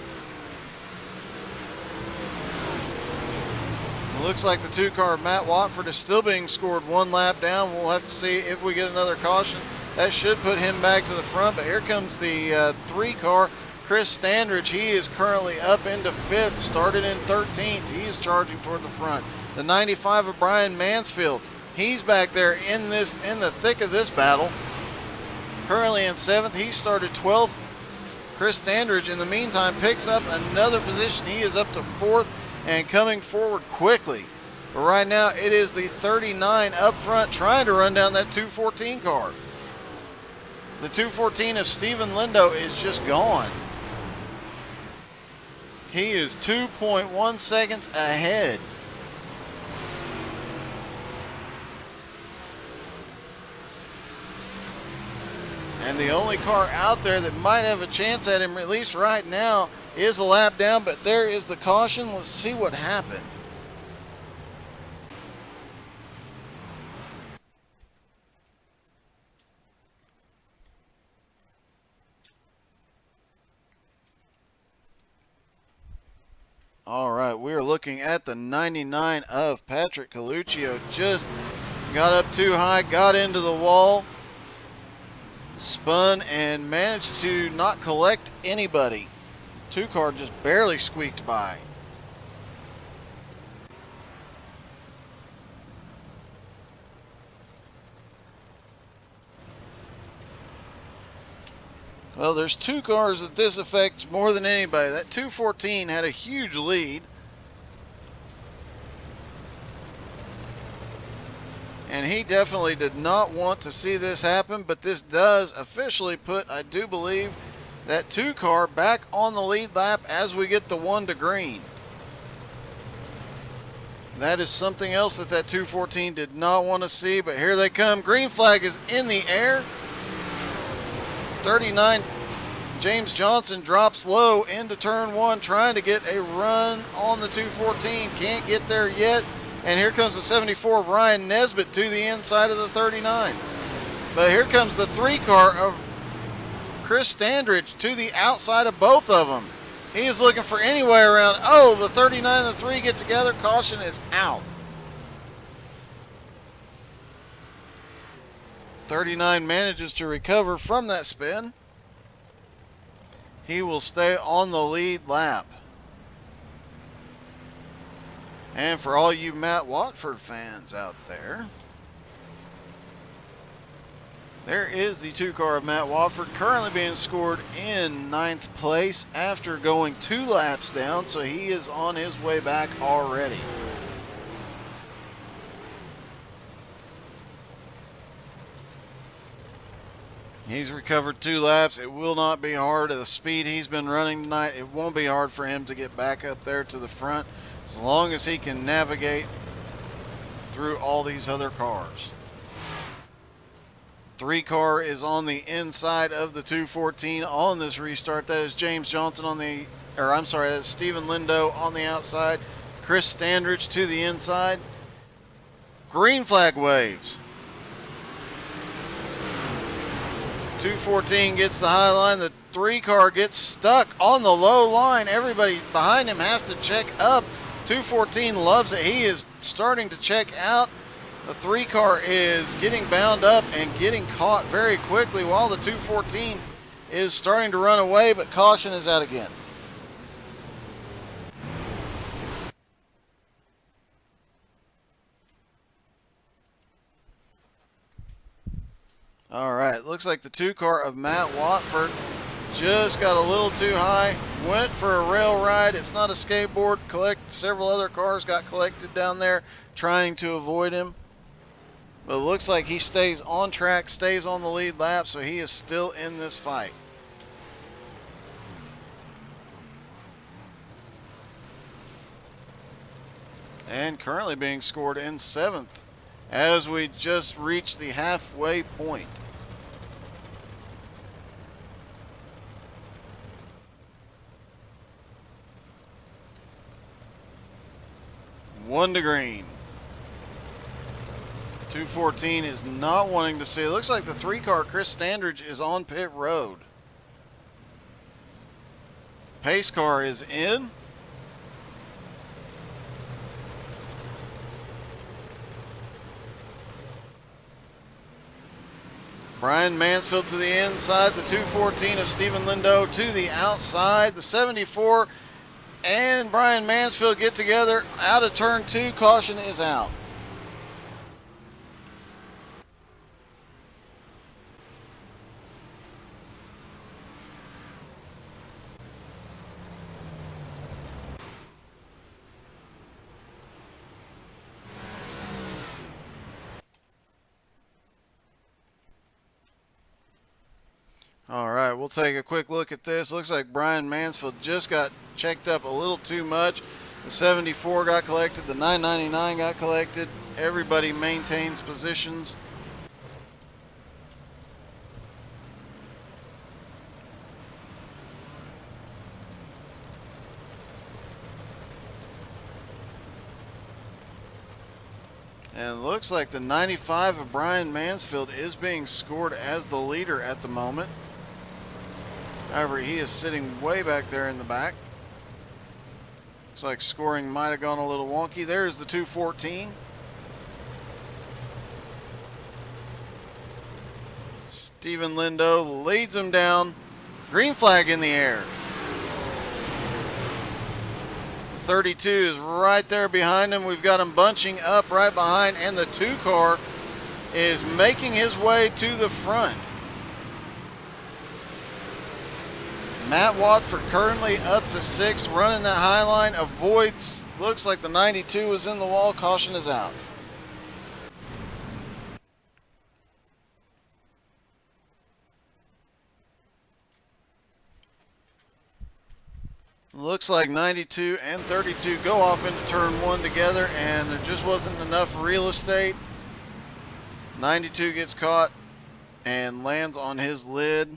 It looks like the 2 car of Matt Watford is still being scored 1 lap down. We'll have to see if we get another caution. That should put him back to the front, but here comes the 3 car, Chris Standridge. He is currently up into 5th, started in 13th. He is charging toward the front. The 95 of Brian Mansfield, he's back there in the thick of this battle. Currently in 7th, he started 12th. Chris Standridge, in the meantime, picks up another position. He is up to 4th and coming forward quickly. But right now, it is the 39 up front trying to run down that 214 car. The 214 of Steven Lindo is just gone. He is 2.1 seconds ahead. And the only car out there that might have a chance at him, at least right now, is a lap down, but there is the caution. Let's see what happened. All right, we are looking at the 99 of Patrick Coluccio. Just got up too high, got into the wall, spun, and managed to not collect anybody. 2 car just barely squeaked by. Well, there's 2 cars that this affects more than anybody. That 214 had a huge lead. And he definitely did not want to see this happen, but this does officially put, I do believe, that 2 car back on the lead lap as we get the 1 to green. That is something else that 214 did not want to see, but here they come. Green flag is in the air. 39, James Johnson drops low into turn 1, trying to get a run on the 214. Can't get there yet. And here comes the 74 of Ryan Nesbitt to the inside of the 39. But here comes the 3 car of Chris Standridge to the outside of both of them. He is looking for any way around. Oh, the 39 and the 3 get together. Caution is out. 39 manages to recover from that spin. He will stay on the lead lap. And for all you Matt Watford fans out there, there is the 2 car of Matt Watford, currently being scored in 9th place after going 2 laps down, so he is on his way back already. He's recovered 2 laps. It will not be hard at the speed he's been running tonight. It won't be hard for him to get back up there to the front as long as he can navigate through all these other cars. 3 car is on the inside of the 214 on this restart. That is James Johnson on the, or I'm sorry, that's Stephen Lindo on the outside. Chris Standridge to the inside. Green flag waves. 214 gets the high line. The 3 car gets stuck on the low line. Everybody behind him has to check up. 214 loves it. He is starting to check out. The 3 car is getting bound up and getting caught very quickly while the 214 is starting to run away, but caution is out again. All right, looks like the 2 car of Matt Watford just got a little too high, went for a rail ride. It's not a skateboard. Several other cars got collected down there trying to avoid him. But it looks like he stays on track, stays on the lead lap, so he is still in this fight. And currently being scored in 7th as we just reached the halfway point. One to green. 214 is not wanting to see. It looks like the 3 car, Chris Standridge, is on pit road. Pace car is in. Brian Mansfield to the inside. The 214 of Stephen Lindo to the outside. The 74 and Brian Mansfield get together out of turn 2. Caution is out. All right, we'll take a quick look at this. Looks like Brian Mansfield just got checked up a little too much. The 74 got collected, the 999 got collected. Everybody maintains positions. And it looks like the 95 of Brian Mansfield is being scored as the leader at the moment. However, he is sitting way back there in the back. Looks like scoring might have gone a little wonky. There's the 214. Stephen Lindo leads him down. Green flag in the air. The 32 is right there behind him. We've got him bunching up right behind, and the 2 car is making his way to the front. Matt Watford currently up to 6th, running that high line, avoids, looks like the 92 is in the wall. Caution is out. Looks like 92 and 32 go off into turn one together, and there just wasn't enough real estate. 92 gets caught and lands on his lid.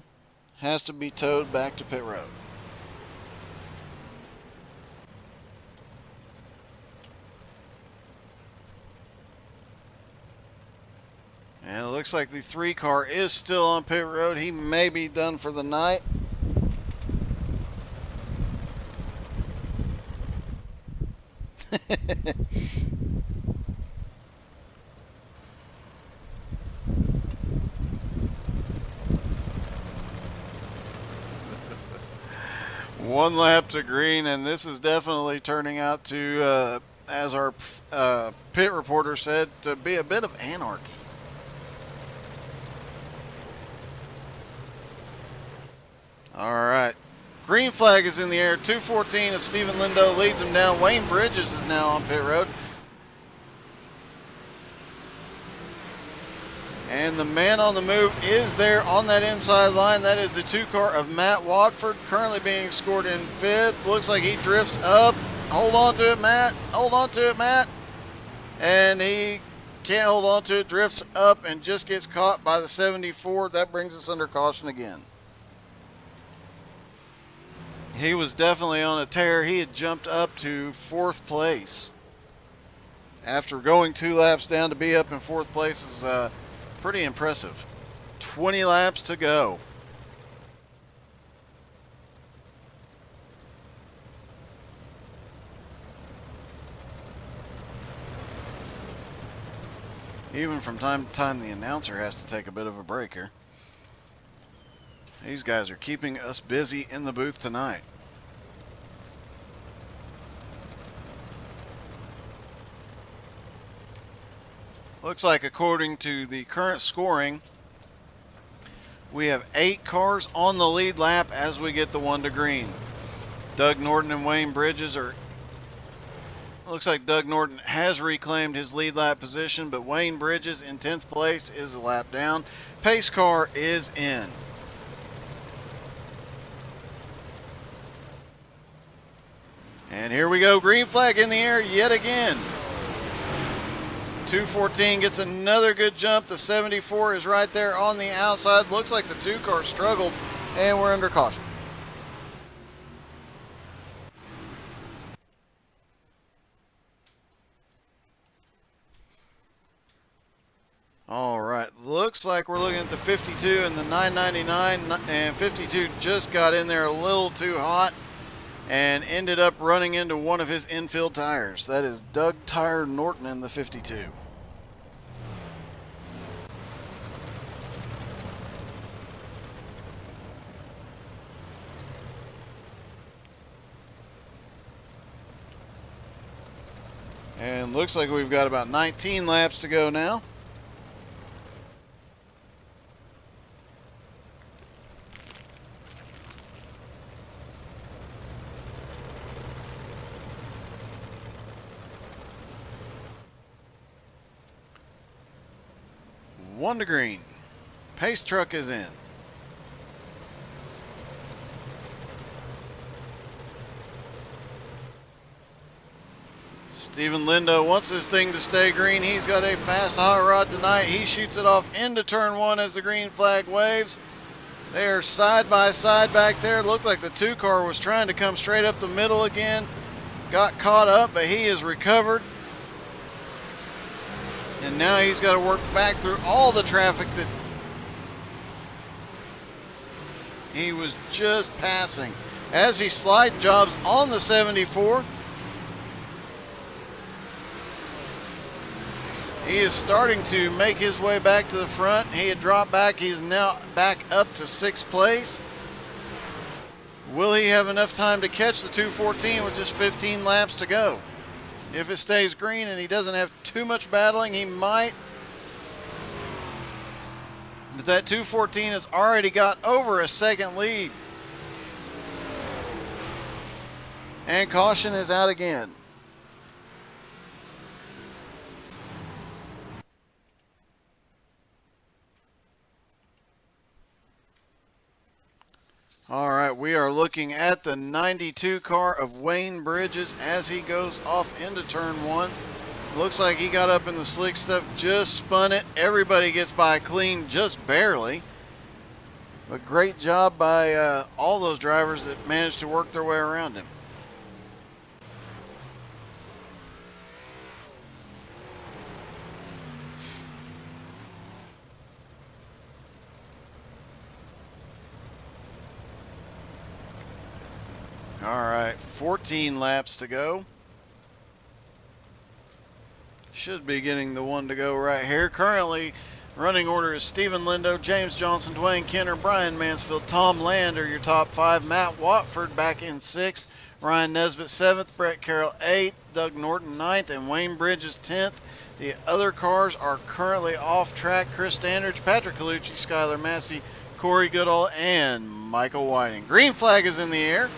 Has to be towed back to pit road. And it looks like the 3 car is still on pit road. He may be done for the night. One lap to green, and this is definitely turning out to, as our pit reporter said, to be a bit of anarchy. All right. Green flag is in the air. 214 as Stephen Lindo leads him down. Wayne Bridges is now on pit road. And the man on the move is there on that inside line. That is the 2 car of Matt Watford, currently being scored in 5th. Looks like he drifts up. Hold on to it, Matt. Hold on to it, Matt. And he can't hold on to it. Drifts up and just gets caught by the 74. That brings us under caution again. He was definitely on a tear. He had jumped up to 4th place. After going 2 laps down, to be up in 4th place is pretty impressive. 20 laps to go. Even from time to time, the announcer has to take a bit of a break here. These guys are keeping us busy in the booth tonight. Looks like according to the current scoring, we have 8 cars on the lead lap as we get the 1 to green. Doug Norton and Wayne Bridges are... Looks like Doug Norton has reclaimed his lead lap position, but Wayne Bridges in 10th place is a lap down. Pace car is in. And here we go, green flag in the air yet again. 214 gets another good jump. The 74 is right there on the outside. Looks like the 2 car struggled, and we're under caution. All right, looks like we're looking at the 52 and the 999, and 52 just got in there a little too hot and ended up running into one of his infield tires. That is Doug Tire Norton in the 52. And looks like we've got about 19 laps to go now. One to green. Pace truck is in. Stephen Lindo wants this thing to stay green. He's got a fast hot rod tonight. He shoots it off into turn 1 as the green flag waves. They are side by side back there. Looked like the 2 car was trying to come straight up the middle again. Got caught up, but he is recovered. And now he's got to work back through all the traffic that he was just passing. As he slide jobs on the 74, he is starting to make his way back to the front. He had dropped back. He's now back up to 6th place. Will he have enough time to catch the 214 with just 15 laps to go? If it stays green and he doesn't have too much battling, he might. But that 214 has already got over a 2nd lead. And caution is out again. All right, we are looking at the 92 car of Wayne Bridges as he goes off into turn one. Looks like he got up in the slick stuff, just spun it. Everybody gets by clean, just barely. But great job by all those drivers that managed to work their way around him. All right, 14 laps to go. Should be getting the one to go right here. Currently, running order is Stephen Lindo, James Johnson, Dwayne Kenner, Brian Mansfield, Tom Land are your top five. Matt Watford back in sixth. Ryan Nesbitt 7th, Brett Carroll 8th, Doug Norton 9th, and Wayne Bridges 10th. The other cars are currently off track. Chris Standridge, Patrick Colucci, Skylar Massey, Corey Goodall, and Michael Whiting. Green flag is in the air.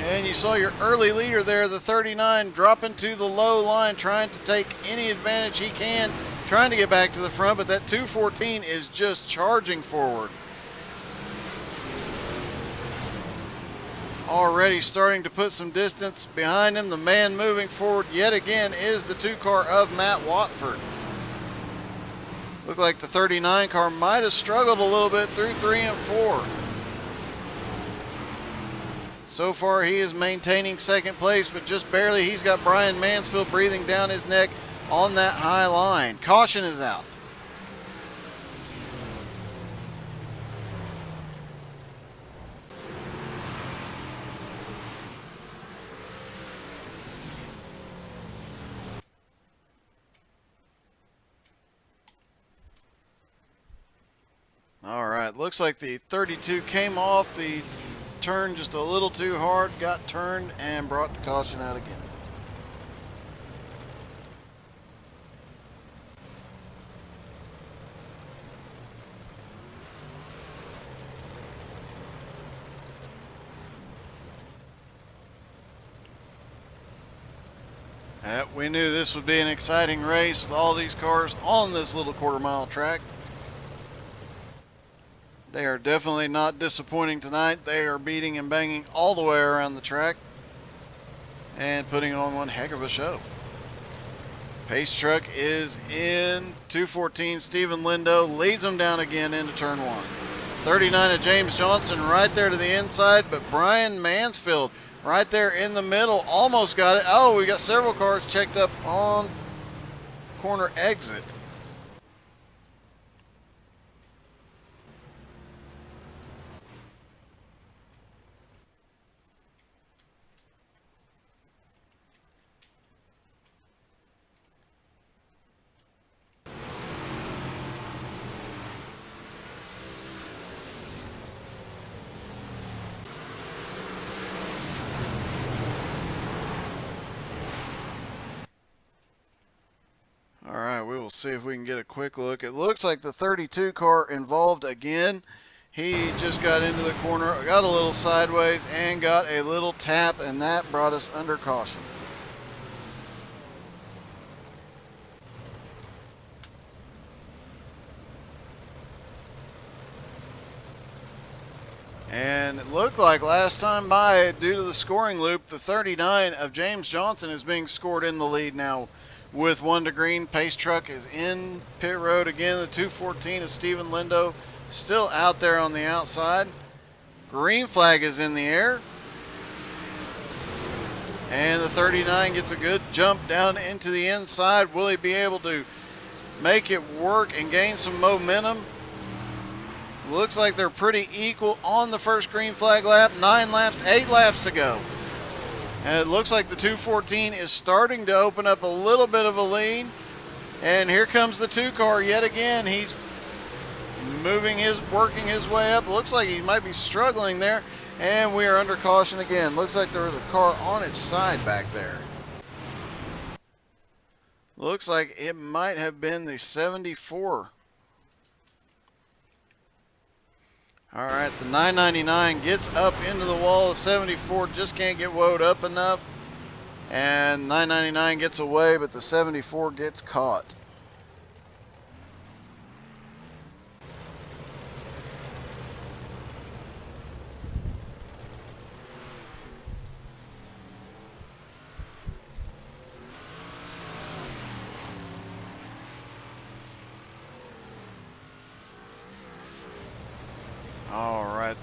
And you saw your early leader there, the 39, dropping to the low line, trying to take any advantage he can, trying to get back to the front, but that 214 is just charging forward. Already starting to put some distance behind him. The man moving forward yet again is the 2 car of Matt Watford. Looked like the 39 car might have struggled a little bit through 3 and 4. So far, he is maintaining second place, but just barely. He's got Brian Mansfield breathing down his neck on that high line. Caution is out. All right, looks like the 32 came off the turn just a little too hard, got turned and brought the caution out again. We knew this would be an exciting race with all these cars on this little quarter-mile track. They are definitely not disappointing tonight. They are beating and banging all the way around the track and putting on one heck of a show. Pace truck is in. 214 Stephen Lindo leads them down again into turn one. 39 of James Johnson right there to the inside, but Brian Mansfield right there in the middle almost got it. Oh, we got several cars checked up on corner exit. We'll see if we can get a quick look. It looks like the 32 car involved again. He just got into the corner, got a little sideways, and got a little tap, and that brought us under caution. And it looked like last time by, due to the scoring loop, the 39 of James Johnson is being scored in the lead now. With 1 to green, pace truck is in pit road again. The 214 of Stephen Lindo still out there on the outside. Green flag is in the air. And the 39 gets a good jump down into the inside. Will he be able to make it work and gain some momentum? Looks like they're pretty equal on the first green flag lap. 8 laps to go. And it looks like the 214 is starting to open up a little bit of a lead. And here comes the 2 car yet again. He's working his way up. Looks like he might be struggling there. And we are under caution again. Looks like there was a car on its side back there. Looks like it might have been the 74. All right, the 999 gets up into the wall. The 74 just can't get woed up enough. And 999 gets away, but the 74 gets caught.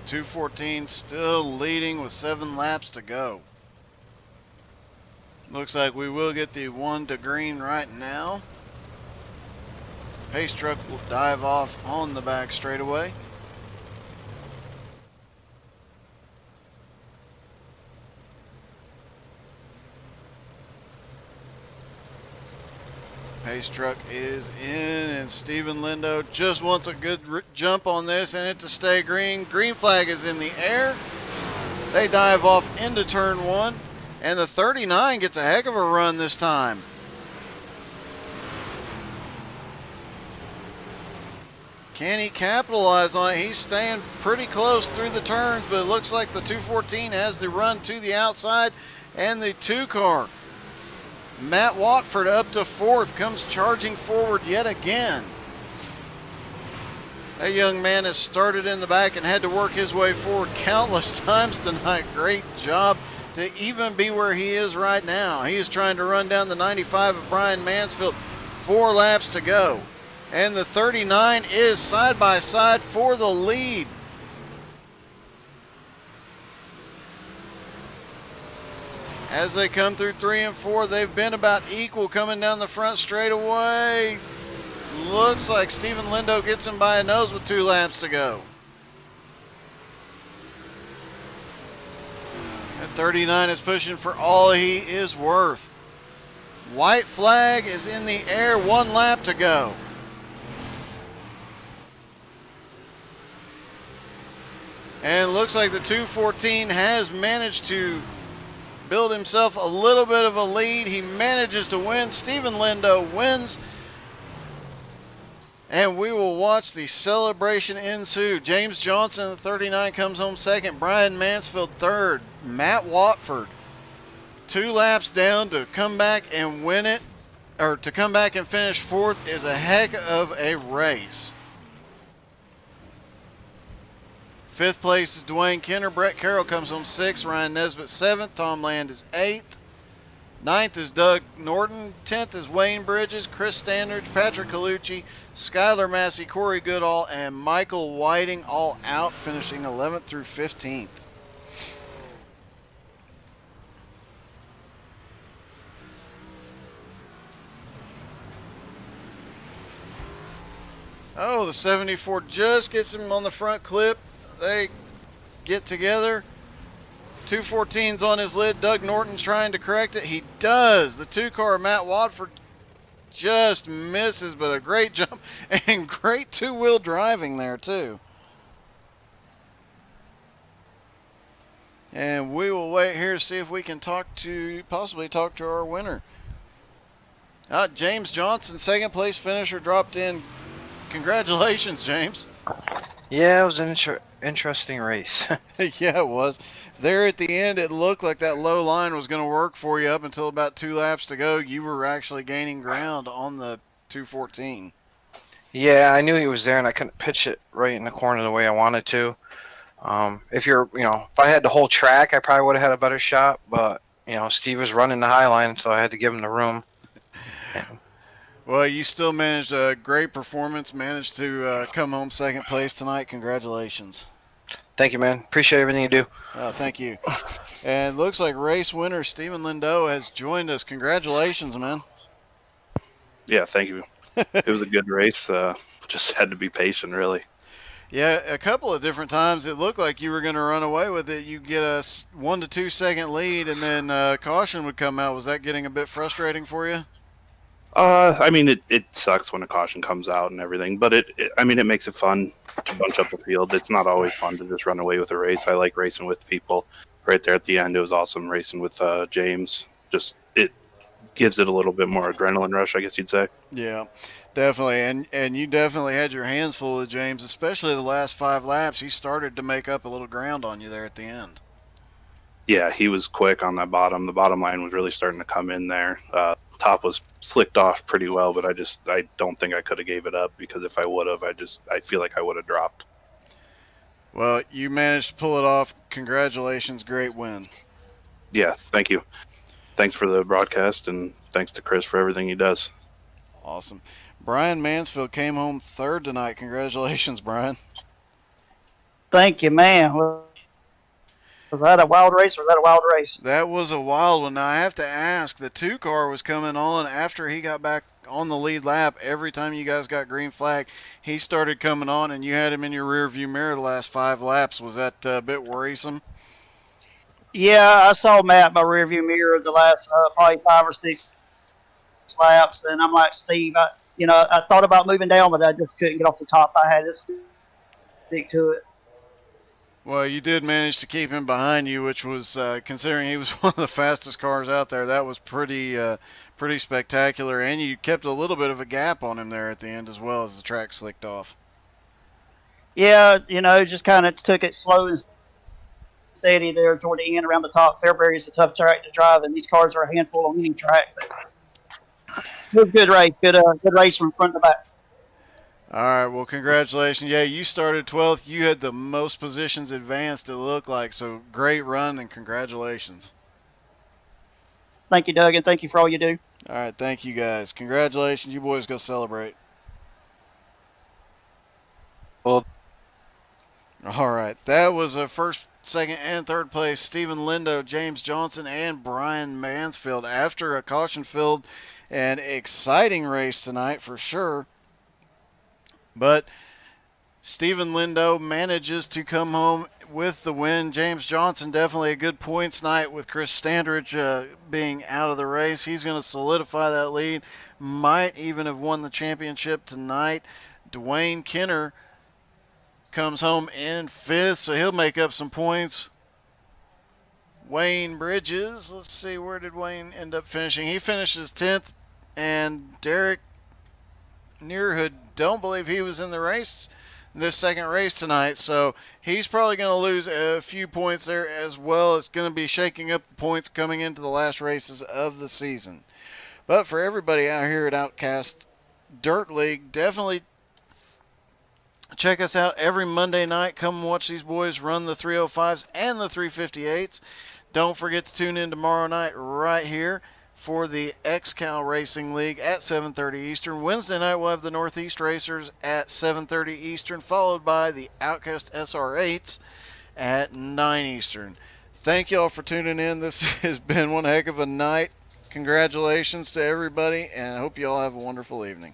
214 still leading with 7 laps to go. Looks like we will get the 1 to green right now. Pace truck will dive off on the back straightaway. Pace truck is in, and Steven Lindo just wants a good jump on this and it to stay green. Green flag is in the air. They dive off into turn 1, and the 39 gets a heck of a run this time. Can he capitalize on it? He's staying pretty close through the turns, but it looks like the 214 has the run to the outside, and the 2 car, Matt Watford, up to 4th, comes charging forward yet again. That young man has started in the back and had to work his way forward countless times tonight. Great job to even be where he is right now. He is trying to run down the 95 of Brian Mansfield. 4 laps to go. And the 39 is side by side for the lead. As they come through 3 and 4, they've been about equal coming down the front straightaway. Looks like Steven Lindo gets him by a nose with 2 laps to go. And 39 is pushing for all he is worth. White flag is in the air, 1 lap to go. And looks like the 214 has managed to build himself a little bit of a lead. He manages to win. Steven Lindo wins. And we will watch the celebration ensue. James Johnson, the 39, comes home 2nd. Brian Mansfield 3rd. Matt Watford 2 laps down to come back and win it, or to come back and finish 4th is a heck of a race. 5th place is Dwayne Kenner. Brett Carroll comes home 6th. Ryan Nesbitt 7th. Tom Land is 8th. 9th is Doug Norton. 10th is Wayne Bridges, Chris Standridge, Patrick Colucci, Skylar Massey, Corey Goodall, and Michael Whiting all out, finishing 11th through 15th. Oh, the 74 just gets him on the front clip. They get together. 214's on his lid. Doug Norton's trying to correct it. He does. The 2 car, Matt Watford, just misses, but a great jump and great 2-wheel driving there too. And we will wait here to see if we can possibly talk to our winner. James Johnson, 2nd place finisher, dropped in. Congratulations, James. Yeah, it was an interesting race. Yeah, it was. There at the end, it looked like that low line was going to work for you up until about 2 laps to go. You were actually gaining ground on the 214. Yeah, I knew he was there, and I couldn't pitch it right in the corner the way I wanted to. If I had the whole track, I probably would have had a better shot. But Steve was running the high line, so I had to give him the room. Well, you still managed a great performance, managed to come home 2nd place tonight. Congratulations. Thank you, man. Appreciate everything you do. Thank you. And it looks like race winner Steven Lindo has joined us. Congratulations, man. Yeah, thank you. It was a good race. Just had to be patient, really. Yeah, a couple of different times it looked like you were going to run away with it. You get a 1 to 2 second lead, and then caution would come out. Was that getting a bit frustrating for you? I mean, it sucks when a caution comes out and everything, but it makes it fun to bunch up the field. It's not always fun to just run away with a race. I like racing with people. Right there at the end, it was awesome racing with James. Just it gives it a little bit more adrenaline rush, I guess you'd say. Yeah, definitely. And you definitely had your hands full with James, especially the last 5 laps. He started to make up a little ground on you there at the end. Yeah, he was quick on that bottom. The bottom line was really starting to come in there. Top was slicked off pretty well, but I don't think I could have gave it up, because if I would have, I feel like I would have dropped. Well, you managed to pull it off. Congratulations. Great win. Yeah, thank you. Thanks for the broadcast, and thanks to Chris for everything he does. Awesome. Brian Mansfield came home 3rd tonight. Congratulations, Brian. Thank you, man. Was that a wild race or was that a wild race? That was a wild one. Now I have to ask, the 2 car was coming on after he got back on the lead lap. Every time you guys got green flag, he started coming on, and you had him in your rear view mirror the last 5 laps. Was that a bit worrisome? Yeah, I saw Matt in my rearview mirror the last probably 5 or 6 laps, and I'm like, Steve, I thought about moving down, but I just couldn't get off the top. I had to stick to it. Well, you did manage to keep him behind you, which was, considering he was one of the fastest cars out there, that was pretty spectacular. And you kept a little bit of a gap on him there at the end as well as the track slicked off. Yeah, just kind of took it slow and steady there toward the end around the top. Fairbury is a tough track to drive, and these cars are a handful on any track. But it was a good race, good race from front to back. All right, well, congratulations. Yeah, you started 12th. You had the most positions advanced, it looked like. So great run and congratulations. Thank you, Doug, and thank you for all you do. All right, thank you guys. Congratulations. You boys go celebrate. Well, All right, that was a first, second, and third place. Stephen Lindo, James Johnson, and Brian Mansfield after a caution-filled and exciting race tonight for sure. But Stephen Lindo manages to come home with the win. James Johnson, definitely a good points night with Chris Standridge being out of the race. He's going to solidify that lead. Might even have won the championship tonight. Dwayne Kenner comes home in 5th, so he'll make up some points. Wayne Bridges, let's see, where did Wayne end up finishing? He finishes 10th, and Derek Nearhood, don't believe he was in the race, this second race tonight, so he's probably going to lose a few points there as well. It's going to be shaking up the points coming into the last races of the season. But for everybody out here at Outcast Dirt League, definitely check us out every Monday night. Come watch these boys run the 305s and the 358s. Don't forget to tune in tomorrow night right here for the XCal Racing League at 7:30 Eastern. Wednesday night we'll have the Northeast Racers at 7:30 Eastern, followed by the Outcast SR8s at 9 Eastern. Thank you all for tuning in. This has been one heck of a night. Congratulations to everybody, and I hope you all have a wonderful evening.